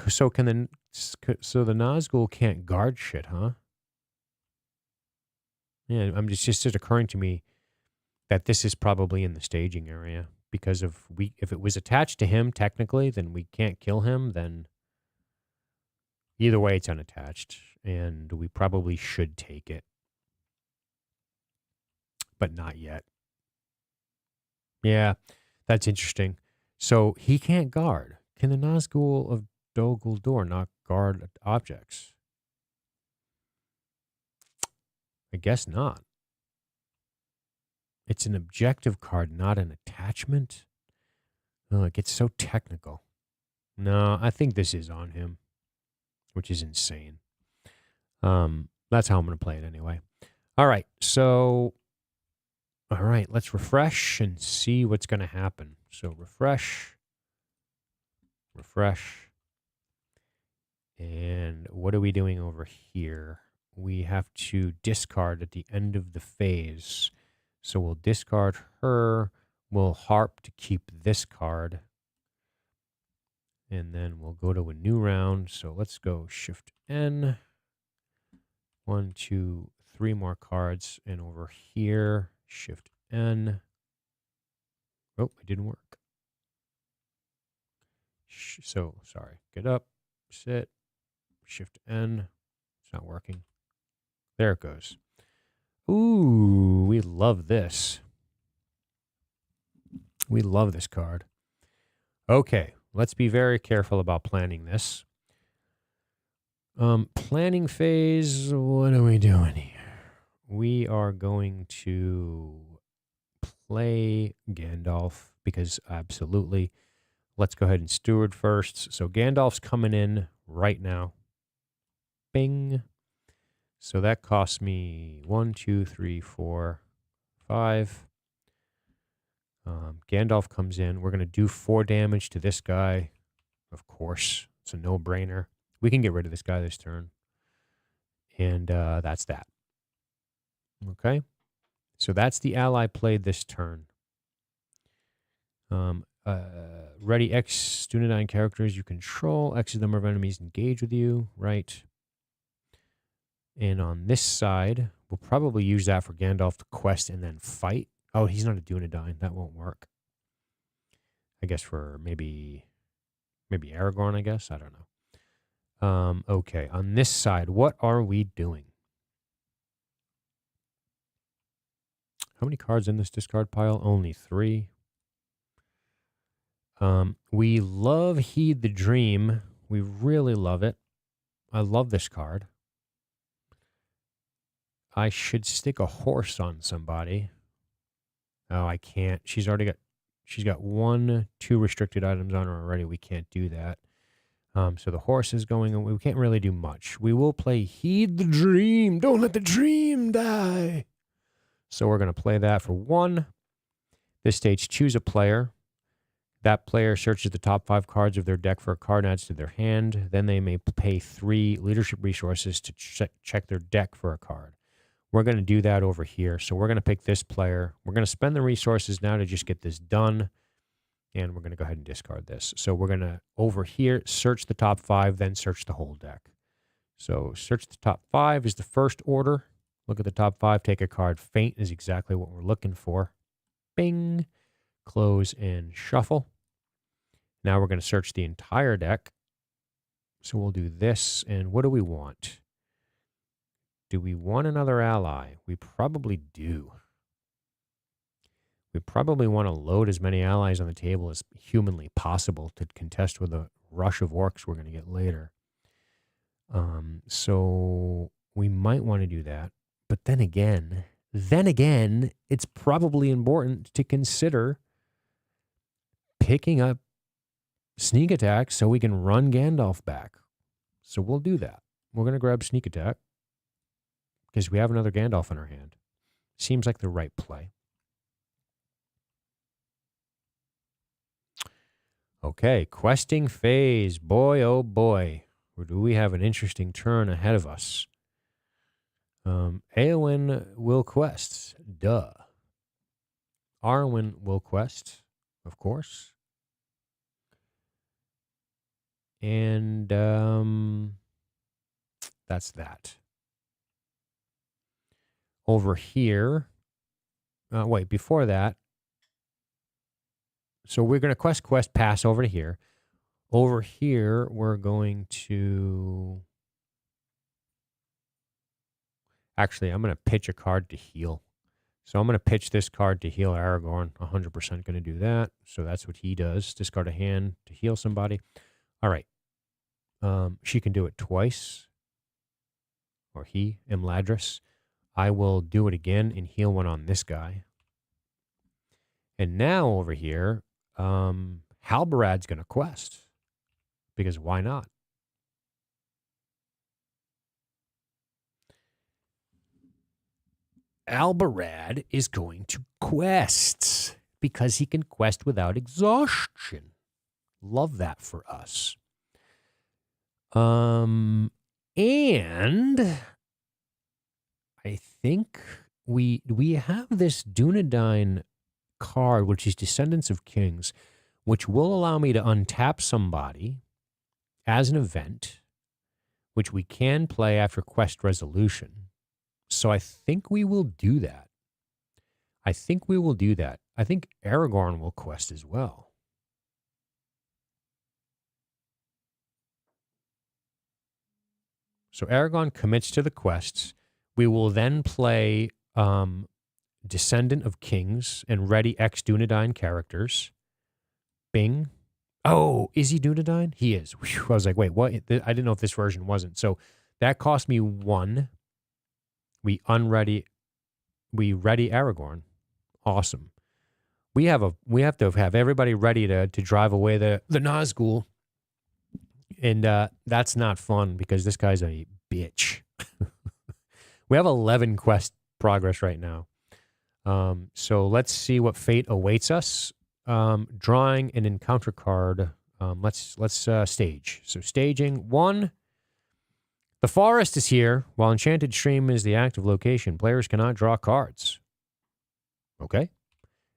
So the Nazgul can't guard shit, huh? Yeah, it's just occurring to me that this is probably in the staging area because if it was attached to him technically, then we can't kill him. Then either way, it's unattached, and we probably should take it, but not yet. Yeah, that's interesting. So he can't guard. Can the Nazgul of Dol Guldur not guard objects? I guess not. It's an objective card, not an attachment. Oh, it gets so technical. No, I think this is on him, which is insane. That's how I'm going to play it anyway. All right, so, all right, let's refresh and see what's going to happen. So refresh. And what are we doing over here? We have to discard at the end of the phase. So we'll discard her. We'll harp to keep this card. And then we'll go to a new round. So let's go Shift N. 1, 2, 3 more cards. And over here, Shift N. Oh, it didn't work. So, sorry. Get up, sit, Shift N. It's not working. There it goes. Ooh, we love this. We love this card. Okay, let's be very careful about planning this. Planning phase, what are we doing here? We are going to play Gandalf because absolutely. Let's go ahead and steward first. So Gandalf's coming in right now. Bing. So that costs me 1, 2, 3, 4, 5. Gandalf comes in. We're going to do 4 damage to this guy. Of course, it's a no-brainer. We can get rid of this guy this turn. And that's that. Okay? So that's the ally played this turn. Ready X, 2 to 9 characters you control. X is the number of enemies engaged with you. Right. And on this side, we'll probably use that for Gandalf to quest and then fight. Oh, he's not a Dunedain. That won't work. I guess for maybe Aragorn, I guess. I don't know. Okay, on this side, what are we doing? How many cards in this discard pile? Only 3. We love Heed the Dream. We really love it. I love this card. I should stick a horse on somebody. Oh, I can't. She's got 1, 2 restricted items on her already. We can't do that. So the horse is going. We can't really do much. We will play Heed the Dream. Don't let the dream die. So we're going to play that for 1. This stage, choose a player. That player searches the top 5 cards of their deck for a card and adds to their hand. Then they may pay 3 leadership resources to check their deck for a card. We're going to do that over here. So we're going to pick this player. We're going to spend the resources now to just get this done. And we're going to go ahead and discard this. So we're going to, over here, search the top 5, then search the whole deck. So search the top 5 is the first order. Look at the top 5, take a card. Faint is exactly what we're looking for. Bing. Close and shuffle. Now we're going to search the entire deck. So we'll do this. And what do we want? Do we want another ally? We probably do. We probably want to load as many allies on the table as humanly possible to contest with a rush of orcs we're going to get later. So we might want to do that. But then again, it's probably important to consider picking up sneak attack so we can run Gandalf back. So we'll do that. We're going to grab sneak attack because we have another Gandalf in our hand. Seems like the right play. Okay, questing phase. Boy, oh boy. Or do we have an interesting turn ahead of us? Eowyn will quest. Duh. Arwen will quest, of course. And that's that. Over here. Wait, before that. So we're going to quest, pass over to here. Over here, we're going to... Actually, I'm going to pitch a card to heal. So I'm going to pitch this card to heal Aragorn. 100% going to do that. So that's what he does. Discard a hand to heal somebody. All right. She can do it twice. Or he, Imladris. I will do it again and heal one on this guy. And now over here, Halbarad's going to quest. Because why not? Halbarad is going to quest because he can quest without exhaustion. Love that for us. And I think we have this Dunedain card, which is Descendants of Kings, which will allow me to untap somebody as an event, which we can play after quest resolution. So I think we will do that. I think Aragorn will quest as well. So Aragorn commits to the quests. We will then play Descendant of Kings and ready X Dunedain characters. Bing. Oh, is he Dunedain? He is. Whew. I was like, wait, what? I didn't know if this version wasn't. So that cost me 1. We ready Aragorn. Awesome. We have to have everybody ready to drive away the Nazgul. And that's not fun because this guy's a bitch. We have 11 quest progress right now. So let's see what fate awaits us. Drawing an encounter card. Let's stage. So staging 1. The forest is here. While Enchanted Stream is the active location, players cannot draw cards. Okay.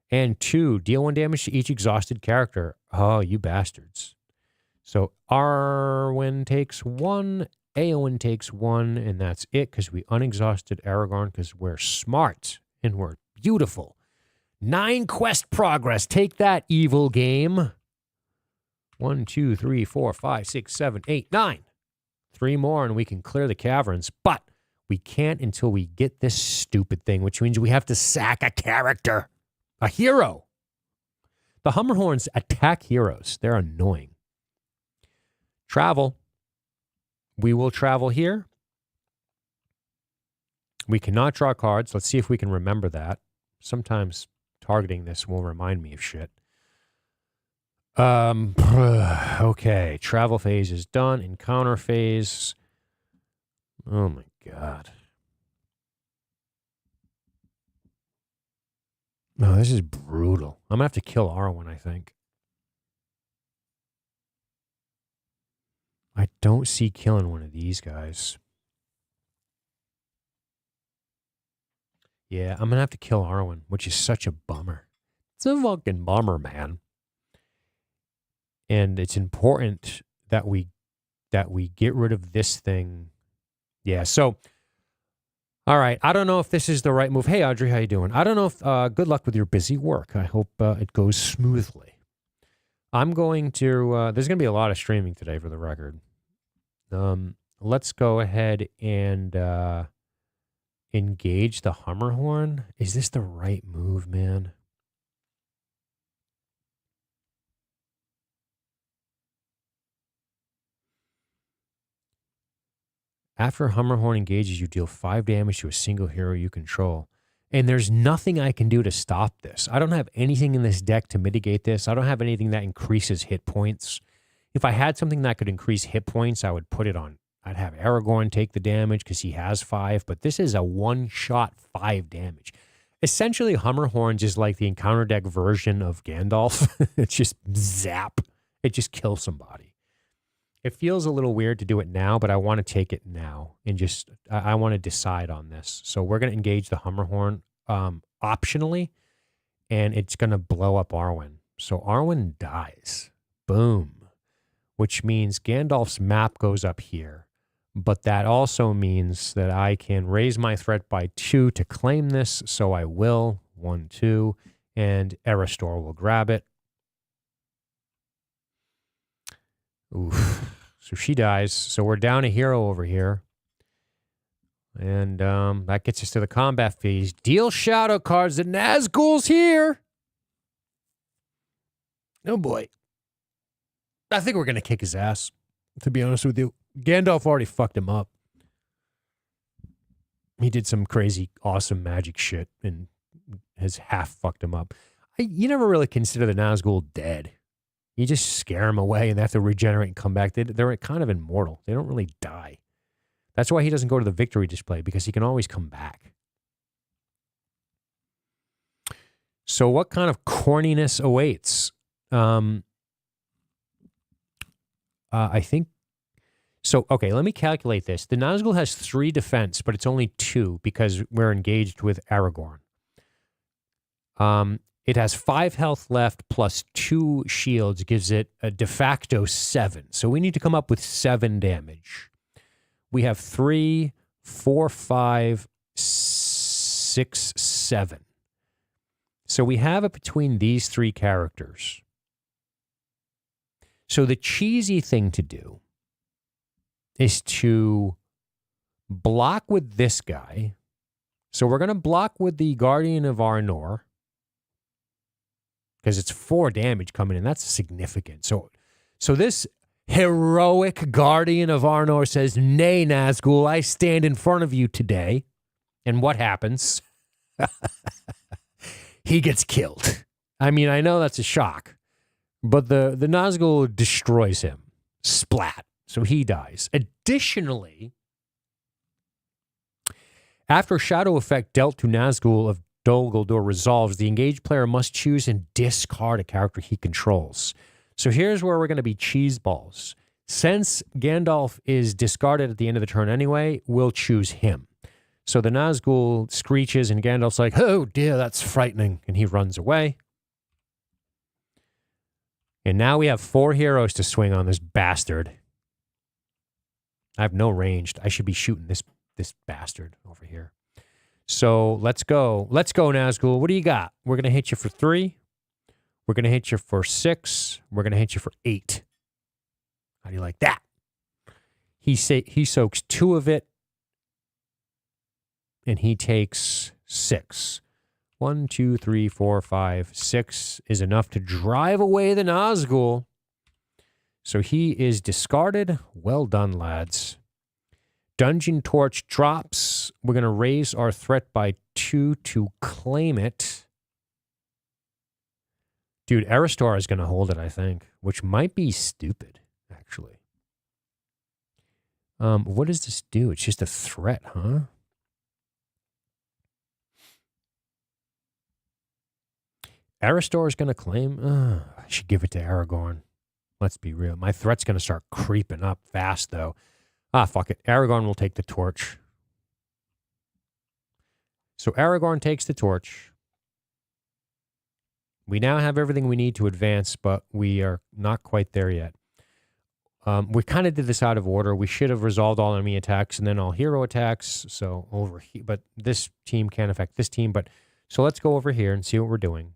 And 2, deal 1 damage to each exhausted character. Oh, you bastards. So Arwen takes 1, Eowyn takes 1, and that's it because we unexhausted Aragorn because we're smart and we're beautiful. 9 quest progress. Take that, evil game. 1, 2, 3, 4, 5, 6, 7, 8, 9. 3 more and we can clear the caverns, but we can't until we get this stupid thing, which means we have to sack a character, a hero. The Hummerhorns attack heroes. They're annoying. Travel. We will travel here. We cannot draw cards. Let's see if we can remember that. Sometimes targeting this will remind me of shit. Okay. Travel phase is done. Encounter phase. Oh my God. No, this is brutal. I'm going to have to kill Arwen, I think. I don't see killing one of these guys. Yeah, I'm going to have to kill Arwen, which is such a bummer. It's a fucking bummer, man. And it's important that we get rid of this thing. Yeah, so, all right. I don't know if this is the right move. Hey, Audrey, how you doing? I don't know if, good luck with your busy work. I hope it goes smoothly. I'm going to, there's going to be a lot of streaming today for the record. Let's go ahead and engage the Hummerhorn. Is this the right move, man? After Hummerhorn engages, you deal 5 damage to a single hero you control. And there's nothing I can do to stop this. I don't have anything in this deck to mitigate this. I don't have anything that increases hit points. If I had something that could increase hit points, I would put it on. I'd have Aragorn take the damage because he has 5, but this is a one-shot 5 damage. Essentially, Hummerhorns is like the encounter deck version of Gandalf. It's just zap. It just kills somebody. It feels a little weird to do it now, but I want to take it now and just, I want to decide on this. So we're going to engage the Hummerhorn optionally, and it's going to blow up Arwen. So Arwen dies. Boom. Which means Gandalf's map goes up here. But that also means that I can raise my threat by 2 to claim this. So I will. 1, 2. And Eristor will grab it. Oof. So she dies. So we're down a hero over here. And that gets us to the combat phase. Deal shadow cards. The Nazgul's here. Oh boy. I think we're going to kick his ass, to be honest with you. Gandalf already fucked him up. He did some crazy, awesome magic shit and has half fucked him up. You never really consider the Nazgul dead. You just scare them away and they have to regenerate and come back. They're kind of immortal. They don't really die. That's why he doesn't go to the victory display, because he can always come back. So what kind of corniness awaits? I think... So, okay, let me calculate this. The Nazgul has 3 defense, but it's only 2 because we're engaged with Aragorn. It has 5 health left plus 2 shields, gives it a de facto 7. So we need to come up with 7 damage. We have 3, 4, 5, 6, 7. So we have it between these 3 characters. So the cheesy thing to do is to block with this guy. So we're going to block with the Guardian of Arnor, because it's 4 damage coming in. That's significant. So this heroic Guardian of Arnor says, "Nay, Nazgul, I stand in front of you today." And what happens? He gets killed. I mean, I know that's a shock, but the Nazgul destroys him. Splat. So he dies. Additionally, after shadow effect dealt to Nazgul of Dol Guldur resolves, the engaged player must choose and discard a character he controls. So here's where we're going to be cheeseballs. Since Gandalf is discarded at the end of the turn anyway, we'll choose him. So the Nazgul screeches and Gandalf's like, "Oh dear, that's frightening." And he runs away. And now we have 4 heroes to swing on this bastard. I have no ranged. I should be shooting this bastard over here. So let's go. Let's go, Nazgul. What do you got? We're going to hit you for 3. We're going to hit you for 6. We're going to hit you for 8. How do you like that? He soaks 2 of it, and he takes 6. 1, 2, 3, 4, 5, 6 is enough to drive away the Nazgul. So he is discarded. Well done, lads. Dungeon Torch drops. We're going to raise our threat by 2 to claim it. Dude, Aristar is going to hold it, I think, which might be stupid, actually. What does this do? It's just a threat, huh? Aristar is going to claim. I should give it to Aragorn. Let's be real. My threat's going to start creeping up fast, though. Fuck it. Aragorn will take the torch. So Aragorn takes the torch. We now have everything we need to advance, but we are not quite there yet. We kind of did this out of order. We should have resolved all enemy attacks and then all hero attacks. So over here, but this team can't affect this team. But so let's go over here and see what we're doing.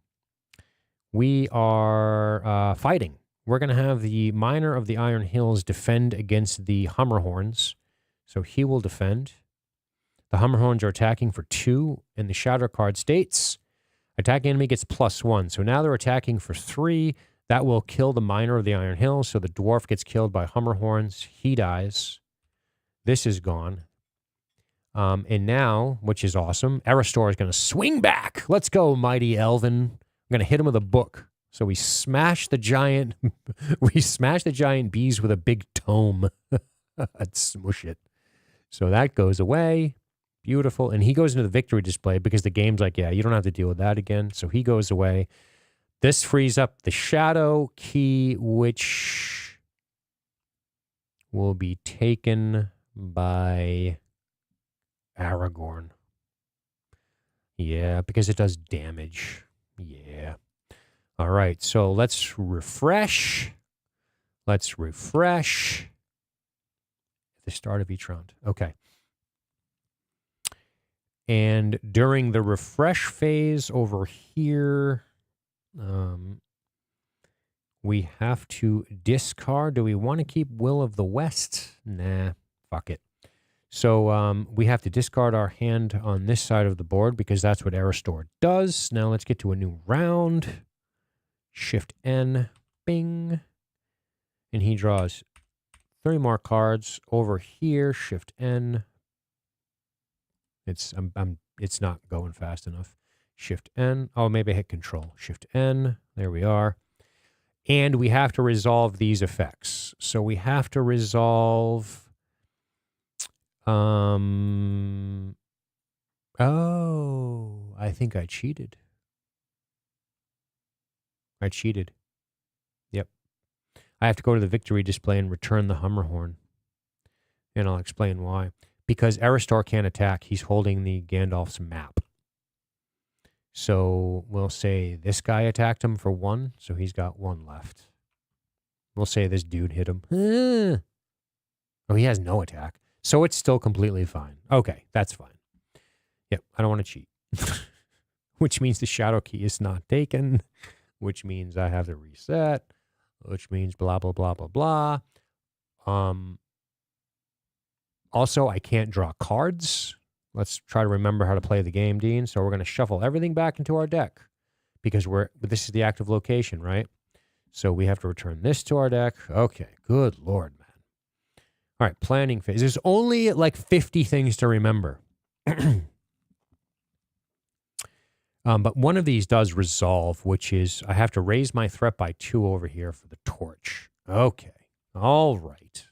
We are fighting. We're going to have the Miner of the Iron Hills defend against the Hummerhorns. So he will defend. The Hummerhorns are attacking for 2, and the Shadow card states, attacking enemy gets +1. So now they're attacking for 3. That will kill the Miner of the Iron Hills. So the dwarf gets killed by Hummerhorns. He dies. This is gone. And now, which is awesome, Aristar is going to swing back. Let's go, mighty Elven. I'm going to hit him with a book. So we smash the giant, bees with a big tome. I'd smush it. So that goes away. Beautiful. And he goes into the victory display because the game's like, yeah, you don't have to deal with that again. So he goes away. This frees up the shadow key, which will be taken by Aragorn. Yeah, because it does damage. Yeah. All right, so let's refresh. Let's refresh at the start of each round. Okay. And during the refresh phase over here, we have to discard. Do we want to keep Will of the West? Nah, fuck it. So we have to discard our hand on this side of the board because that's what Aristar does. Now let's get to a new round. Shift N, bing. And he draws 3 more cards over here. Shift N. It's not going fast enough. Shift N. Oh, maybe I hit Control. Shift N. There we are. And we have to resolve these effects. So we have to resolve. Oh, I think I cheated. I cheated. Yep. I have to go to the victory display and return the Hummerhorn. And I'll explain why. Because Aristar can't attack. He's holding the Gandalf's map. So we'll say this guy attacked him for 1, so he's got 1 left. We'll say this dude hit him. Oh, he has no attack. So it's still completely fine. Okay, that's fine. Yep, I don't want to cheat. Which means the shadow key is not taken. Which means I have to reset. Which means blah, blah, blah, blah, blah. Also, I can't draw cards. Let's try to remember how to play the game, Dean. So we're going to shuffle everything back into our deck because this is the active location, right? So we have to return this to our deck. Okay, good Lord, man. All right, planning phase. There's only like 50 things to remember. But one of these does resolve, which is I have to raise my threat by 2 over here for the torch. Okay, all right.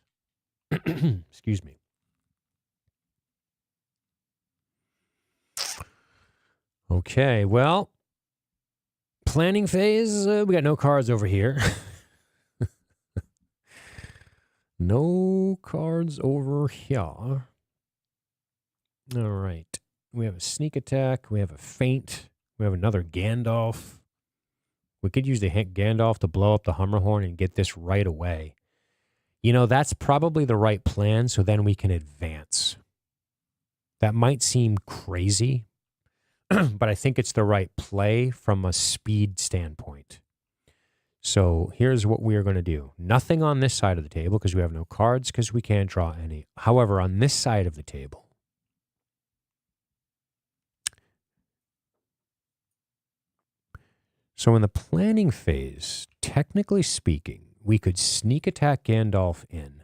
Excuse me. Okay, well, planning phase, we got no cards over here. No cards over here. All right. We have a sneak attack. We have a feint. We have another Gandalf. We could use the Gandalf to blow up the Hummerhorn and get this right away. You know, that's probably the right plan, so then we can advance. That might seem crazy, but I think it's the right play from a speed standpoint. So here's what we are going to do. Nothing on this side of the table because we have no cards because we can't draw any. However, on this side of the table, So in the planning phase, technically speaking, we could sneak attack Gandalf in.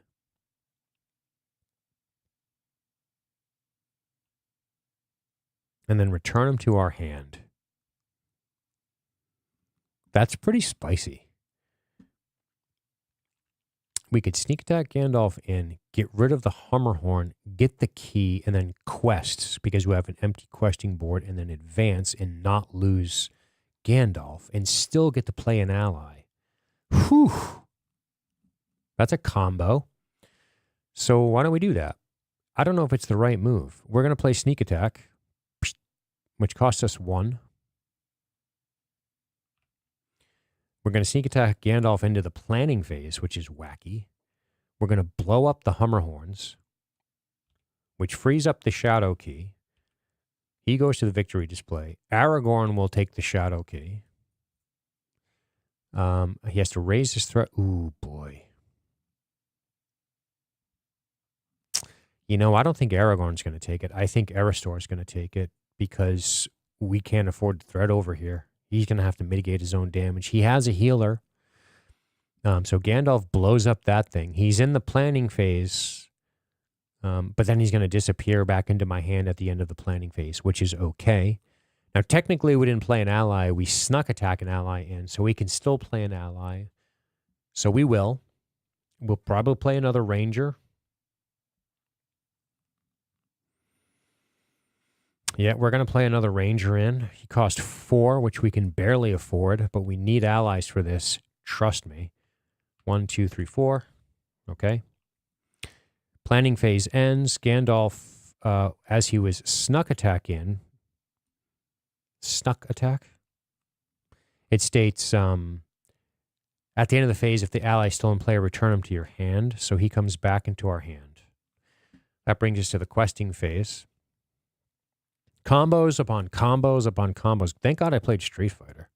And then return him to our hand. That's pretty spicy. We could sneak attack Gandalf in, get rid of the Hummerhorn, get the key, and then quest, because we have an empty questing board, and then advance and not lose Gandalf, and still get to play an ally. Whew. That's a combo. So why don't we do that? I don't know if it's the right move. We're going to play sneak attack, which costs us 1. We're going to sneak attack Gandalf into the planning phase, which is wacky. We're going to blow up the Hummerhorns, which frees up the Shadow Key. He goes to the victory display. Aragorn will take the Shadow Key. He has to raise his threat. Ooh, boy. You know, I don't think Aragorn's going to take it. I think Aristor's going to take it because we can't afford the threat over here. He's going to have to mitigate his own damage. He has a healer. So Gandalf blows up that thing. He's in the planning phase, but then he's going to disappear back into my hand at the end of the planning phase, which is okay. Now, technically, we didn't play an ally. We snuck attack an ally in, so we can still play an ally. So we will. We'll probably play another ranger. Yeah, we're going to play another ranger in. He cost 4, which we can barely afford, but we need allies for this. Trust me. 1, 2, 3, 4. Okay. Planning phase ends. Gandalf, as he was snuck attack in. Snuck attack? It states, at the end of the phase, if the ally is still in play, return him to your hand. So he comes back into our hand. That brings us to the questing phase. Combos upon combos upon combos. Thank God I played Street Fighter.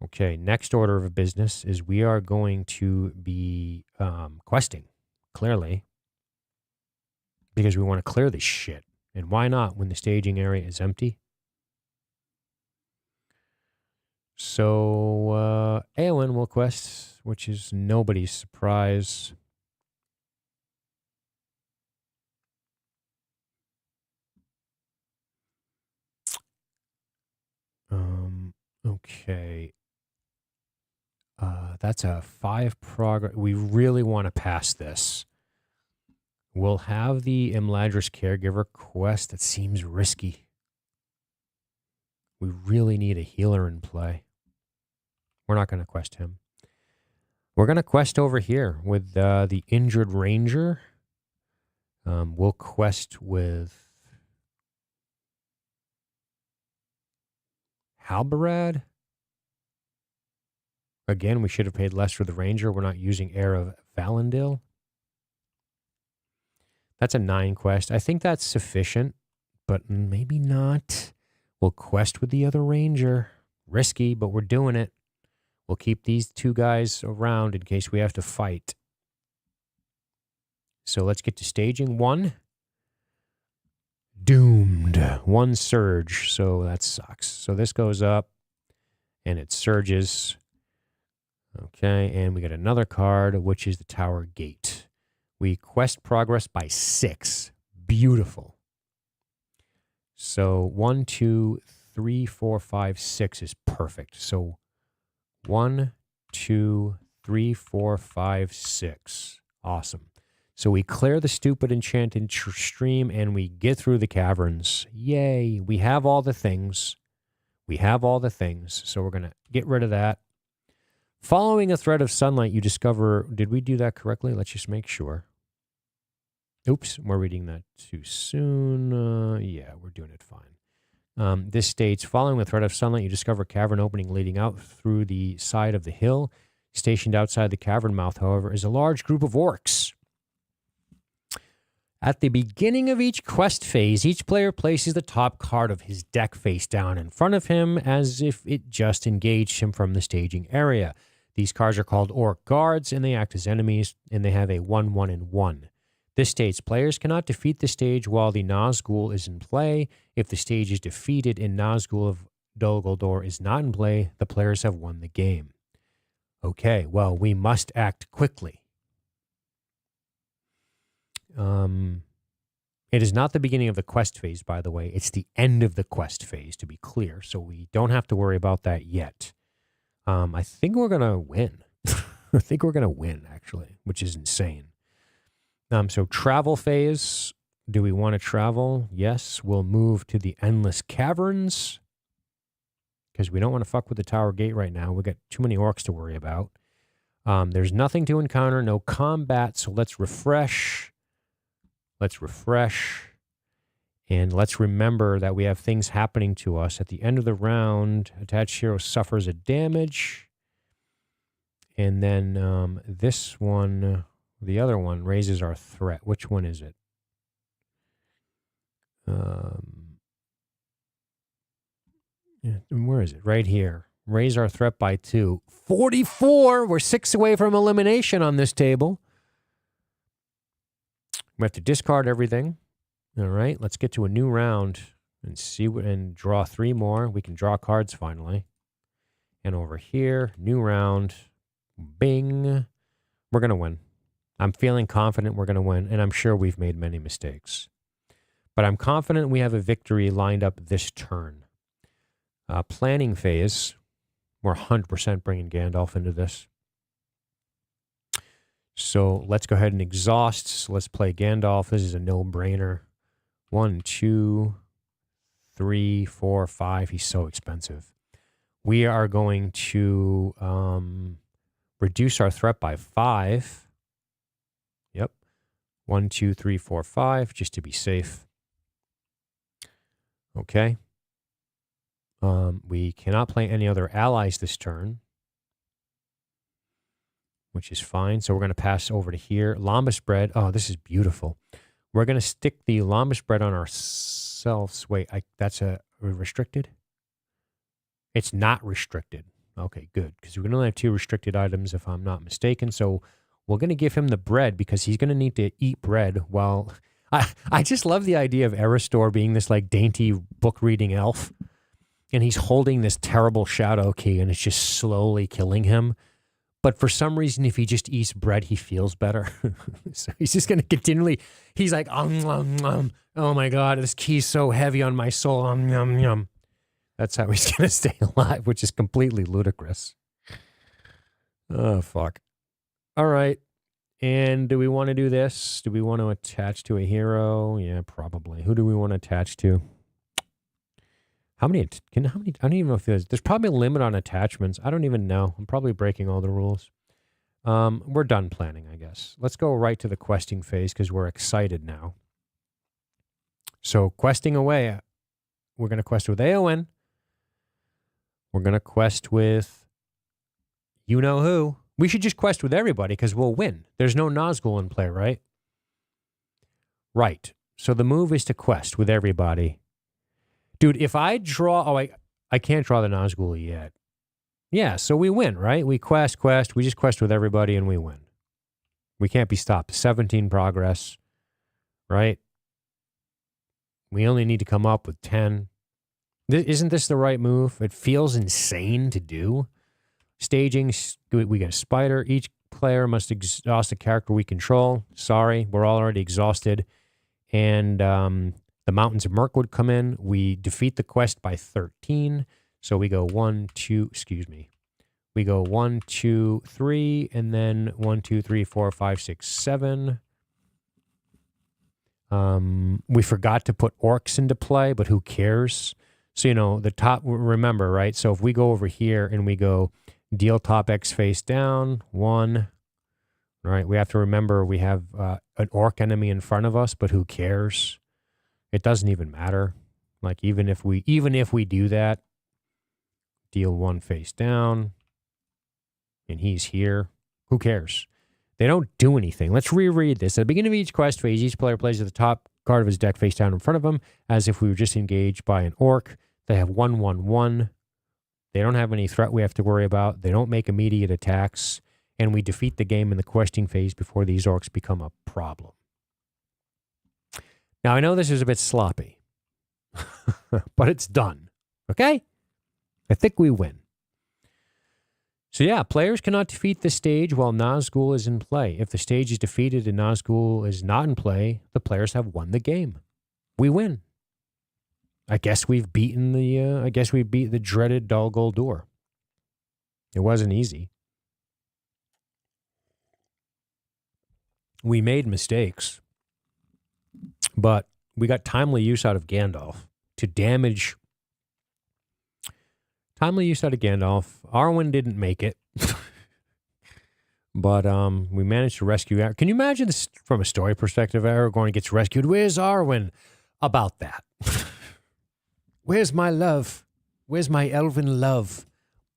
Okay, next order of business is we are going to be questing, clearly, because we want to clear this shit. And why not when the staging area is empty? So, Eowyn will quest, which is nobody's surprise. Okay. That's a 5 progress. We really want to pass this. We'll have the Imladris Caregiver quest. That seems risky. We really need a healer in play. We're not going to quest him. We're going to quest over here with the Injured Ranger. We'll quest with Halbarad. Again, we should have paid less for the Ranger. We're not using Heir of Valandil. That's a 9 quest. I think that's sufficient, but maybe not. We'll quest with the other Ranger. Risky, but we're doing it. We'll keep these 2 guys around in case we have to fight. So let's get to staging 1. Doomed. 1 surge, so that sucks. So this goes up, and it surges. Okay, and we got another card, which is the Tower Gate. We quest progress by 6. Beautiful. So 1, 2, 3, 4, 5, 6 is perfect. So 1, 2, 3, 4, 5, 6. Awesome. So we clear the stupid enchanted stream and we get through the caverns. Yay. We have all the things. We have all the things. So we're going to get rid of that. Following a thread of sunlight, you discover... Did we do that correctly? Let's just make sure. Oops, we're reading that too soon. Yeah, we're doing it fine. This states, following a thread of sunlight, you discover a cavern opening leading out through the side of the hill. Stationed outside the cavern mouth, however, is a large group of orcs. At the beginning of each quest phase, each player places the top card of his deck face down in front of him as if it just engaged him from the staging area. These cards are called Orc Guards, and they act as enemies, and they have a 1/1 and 1. This states players cannot defeat the stage while the Nazgul is in play. If the stage is defeated and Nazgul Dol Guldur is not in play. The players have won the game. Okay, well, we must act quickly. It is not the beginning of the quest phase, by the way. It's the end of the quest phase, to be clear. So we don't have to worry about that yet. I think we're going to win. I think we're going to win, actually, which is insane. So travel phase. Do we want to travel? Yes. We'll move to the Endless Caverns because we don't want to fuck with the Tower Gate right now. We've got too many orcs to worry about. There's nothing to encounter, no combat, so let's refresh. Let's refresh. And let's remember that we have things happening to us. At the end of the round, attached hero suffers a damage. And then this one, the other one, raises our threat. Which one is it? Where is it? Right here. Raise our threat by 2. 44! We're 6 away from elimination on this table. We have to discard everything. All right, let's get to a new round and see what, and draw 3 more. We can draw cards finally. And over here, new round. Bing. We're going to win. I'm feeling confident we're going to win, and I'm sure we've made many mistakes. But I'm confident we have a victory lined up this turn. Planning phase. We're 100% bringing Gandalf into this. So let's go ahead and exhaust. So let's play Gandalf. This is a no-brainer. 1, 2, 3, 4, 5. He's so expensive. We are going to reduce our threat by 5. Yep. 1, 2, 3, 4, 5, just to be safe. Okay. We cannot play any other allies this turn, which is fine. So we're going to pass over to here. Lambus bread. Oh, this is beautiful. We're going to stick the Lambus bread on ourselves. Wait, that's a restricted? It's not restricted. Okay, good. Because we're going to only have 2 restricted items if I'm not mistaken. So we're going to give him the bread because he's going to need to eat bread while... I just love the idea of Eristor being this like dainty book-reading elf. And he's holding this terrible shadow key and it's just slowly killing him. But for some reason, if he just eats bread, he feels better. So he's just going to continually, he's like, oh my God, this key's so heavy on my soul. That's how he's going to stay alive, which is completely ludicrous. Oh, fuck. All right. And do we want to do this? Do we want to attach to a hero? Yeah, probably. Who do we want to attach to? How many? I don't even know if there's probably a limit on attachments. I don't even know. I'm probably breaking all the rules. We're done planning, I guess. Let's go right to the questing phase because we're excited now. So questing away. We're going to quest with Aowen. We're going to quest with you know who. We should just quest with everybody because we'll win. There's no Nazgul in play, right? Right. So the move is to quest with everybody. Dude, if I draw... Oh, I can't draw the Nazgul yet. Yeah, so we win, right? We quest. We just quest with everybody and we win. We can't be stopped. 17 progress, right? We only need to come up with 10. Isn't this the right move? It feels insane to do. Staging, we get a spider. Each player must exhaust a character we control. Sorry, we're already exhausted. And the Mountains of Mirkwood come in. We defeat the quest by 13. So we go 1, 2, excuse me. We go 1, 2, 3, and then 1, 2, 3, 4, 5, 6, 7. We forgot to put orcs into play, but who cares? So, you know, the top, remember, right? So if we go over here and we go deal top X face down, 1. Right? We have to remember we have an orc enemy in front of us, but who cares? It doesn't even matter. Like even if we do that, deal 1 face down, and he's here. Who cares? They don't do anything. Let's reread this. At the beginning of each quest phase, each player plays at the top card of his deck face down in front of him, as if we were just engaged by an orc. They have 1, 1, 1. They don't have any threat we have to worry about. They don't make immediate attacks. And we defeat the game in the questing phase before these orcs become a problem. Now, I know this is a bit sloppy, but it's done. Okay? I think we win. So yeah, players cannot defeat the stage while Nazgul is in play. If the stage is defeated and Nazgul is not in play, the players have won the game. We win. I guess we've beaten we beat the dreaded Dol Guldur. It wasn't easy. We made mistakes, but we got timely use out of Gandalf to damage. Timely use out of Gandalf. Arwen didn't make it, but we managed to rescue Arwen. Can you imagine this from a story perspective? Aragorn gets rescued. Where's Arwen? About that. Where's my love? Where's my elven love?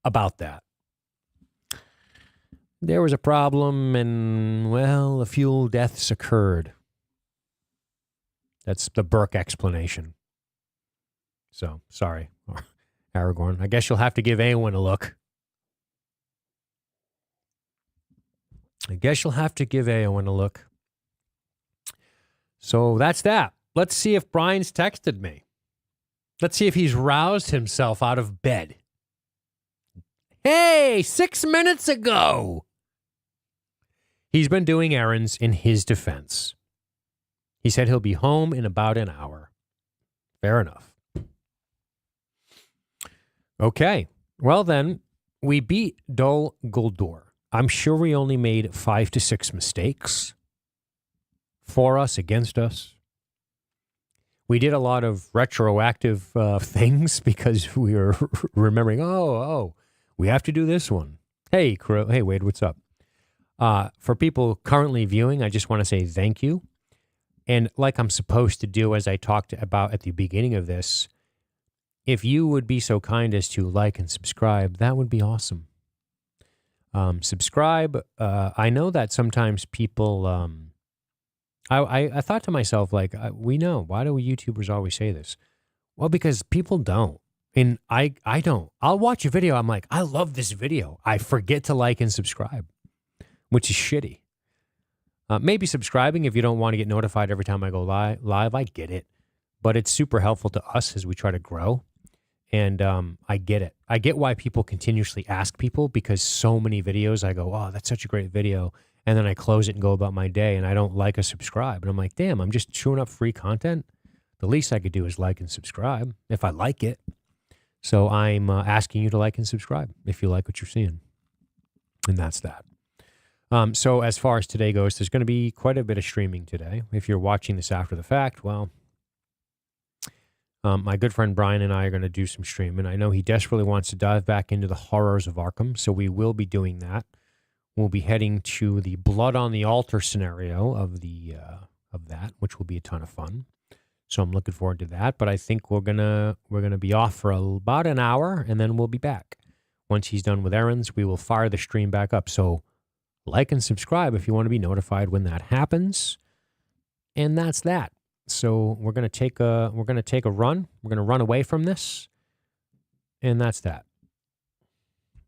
About that. There was a problem, and, well, a few deaths occurred. That's the Burke explanation. So, sorry, Aragorn. I guess you'll have to give Eowyn a look. So, that's that. Let's see if Brian's texted me. Let's see if he's roused himself out of bed. Hey, 6 minutes ago. He's been doing errands in his defense. He said he'll be home in about an hour. Fair enough. Okay. Well, then, we beat Dol Guldur. I'm sure we only made 5 to 6 mistakes. For us, against us. We did a lot of retroactive things because we were remembering, we have to do this one. Hey, Crow. Hey, Wade, what's up? For people currently viewing, I just want to say thank you. And like I'm supposed to do, as I talked about at the beginning of this, if you would be so kind as to like and subscribe, that would be awesome. Subscribe. I know that sometimes people... I thought to myself, like, we know. Why do YouTubers always say this? Well, because people don't. And I don't. I'll watch a video. I'm like, I love this video. I forget to like and subscribe, which is shitty. Maybe subscribing if you don't want to get notified every time I go live. I get it. But it's super helpful to us as we try to grow. And I get it. I get why people continuously ask people, because so many videos I go, oh, that's such a great video. And then I close it and go about my day, and I don't like or subscribe. And I'm like, damn, I'm just chewing up free content. The least I could do is like and subscribe if I like it. So I'm asking you to like and subscribe if you like what you're seeing. And that's that. So as far as today goes, there's going to be quite a bit of streaming today. If you're watching this after the fact, well, my good friend Brian and I are going to do some streaming. I know he desperately wants to dive back into the horrors of Arkham, so we will be doing that. We'll be heading to the Blood on the Altar scenario of that, which will be a ton of fun. So I'm looking forward to that. But I think we're gonna be off for about an hour, and then we'll be back. Once he's done with errands, we will fire the stream back up. So like and subscribe if you want to be notified when that happens. And that's that. So we're gonna take a run. We're gonna run away from this, and that's that.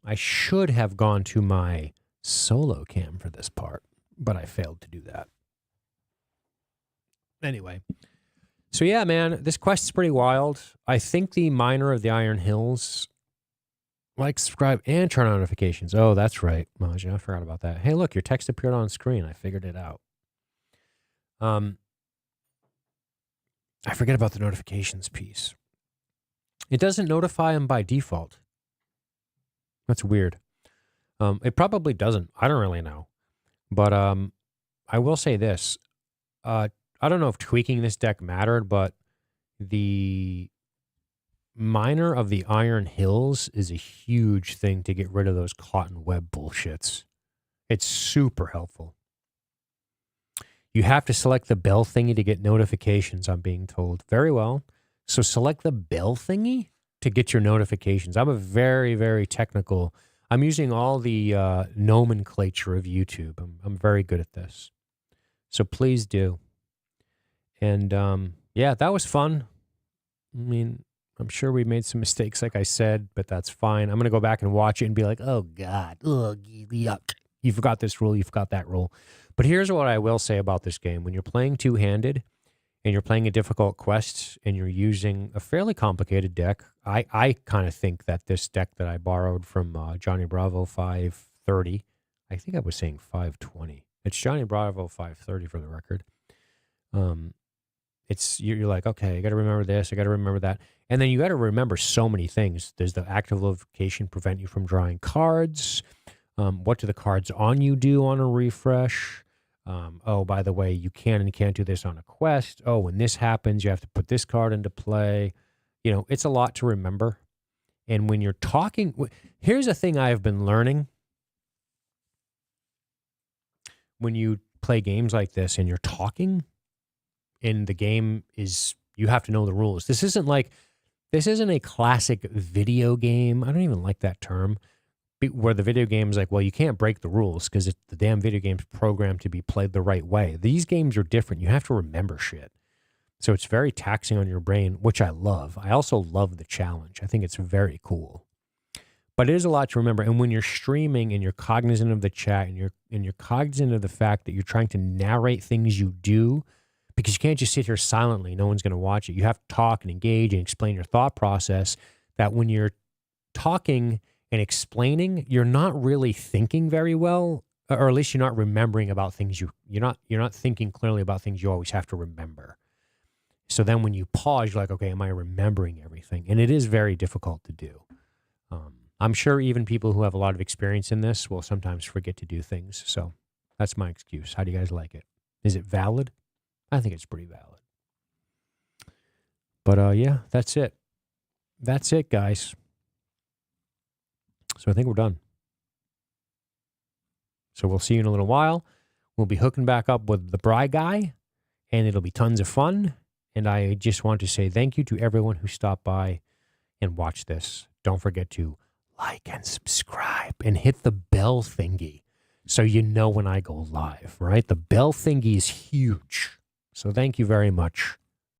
I should have gone to my solo cam for this part, but I failed to do that. Anyway, so yeah, man, this quest is pretty wild. I think the Miner of the Iron Hills, like, subscribe, and turn on notifications. Oh, that's right, Maja, I forgot about that. Hey, look, your text appeared on screen. I figured it out. I forget about the notifications piece. It doesn't notify them by default. That's weird. It probably doesn't. I don't really know. But I will say this. I don't know if tweaking this deck mattered, but the Miner of the Iron Hills is a huge thing to get rid of those cotton web bullshits. It's super helpful. You have to select the bell thingy to get notifications, I'm being told. Very well. So select the bell thingy to get your notifications. I'm a very, very technical... I'm using all the nomenclature of YouTube. I'm very good at this. So please do. And yeah, that was fun. I mean, I'm sure we made some mistakes, like I said, but that's fine. I'm going to go back and watch it and be like, oh, God, ugh, yuck. You forgot this rule, you forgot that rule. But here's what I will say about this game. When you're playing two-handed, and you're playing a difficult quest and you're using a fairly complicated deck, I kind of think that this deck that I borrowed from Johnny Bravo 530, I think I was saying 520. It's Johnny Bravo 530 for the record. You're like, okay, I got to remember this, I got to remember that. And then you got to remember so many things. Does the active location prevent you from drawing cards? What do the cards on you do on a refresh? Oh, by the way, you can and can't do this on a quest. Oh, when this happens, you have to put this card into play. You know, it's a lot to remember. And when you're talking, here's a thing I've been learning. When you play games like this and you're talking, and the game is, you have to know the rules. This isn't a classic video game. I don't even like that term. Where the video game is like, well, you can't break the rules because the damn video game's programmed to be played the right way. These games are different. You have to remember shit. So it's very taxing on your brain, which I love. I also love the challenge. I think it's very cool. But it is a lot to remember. And when you're streaming and you're cognizant of the chat and you're cognizant of the fact that you're trying to narrate things you do, because you can't just sit here silently. No one's going to watch it. You have to talk and engage and explain your thought process, that when you're talking and explaining, you're not really thinking very well, or at least you're not remembering about things you're not thinking clearly about things you always have to remember. So then when you pause, you're like, okay, am I remembering everything? And it is very difficult to do. I'm sure even people who have a lot of experience in this will sometimes forget to do things. So that's my excuse. How do you guys like it? Is it valid? I think it's pretty valid. But yeah, that's it. That's it, guys. So I think we're done. So we'll see you in a little while. We'll be hooking back up with the Bry guy, and it'll be tons of fun. And I just want to say thank you to everyone who stopped by and watched this. Don't forget to like and subscribe and hit the bell thingy so you know when I go live, right? The bell thingy is huge. So thank you very much.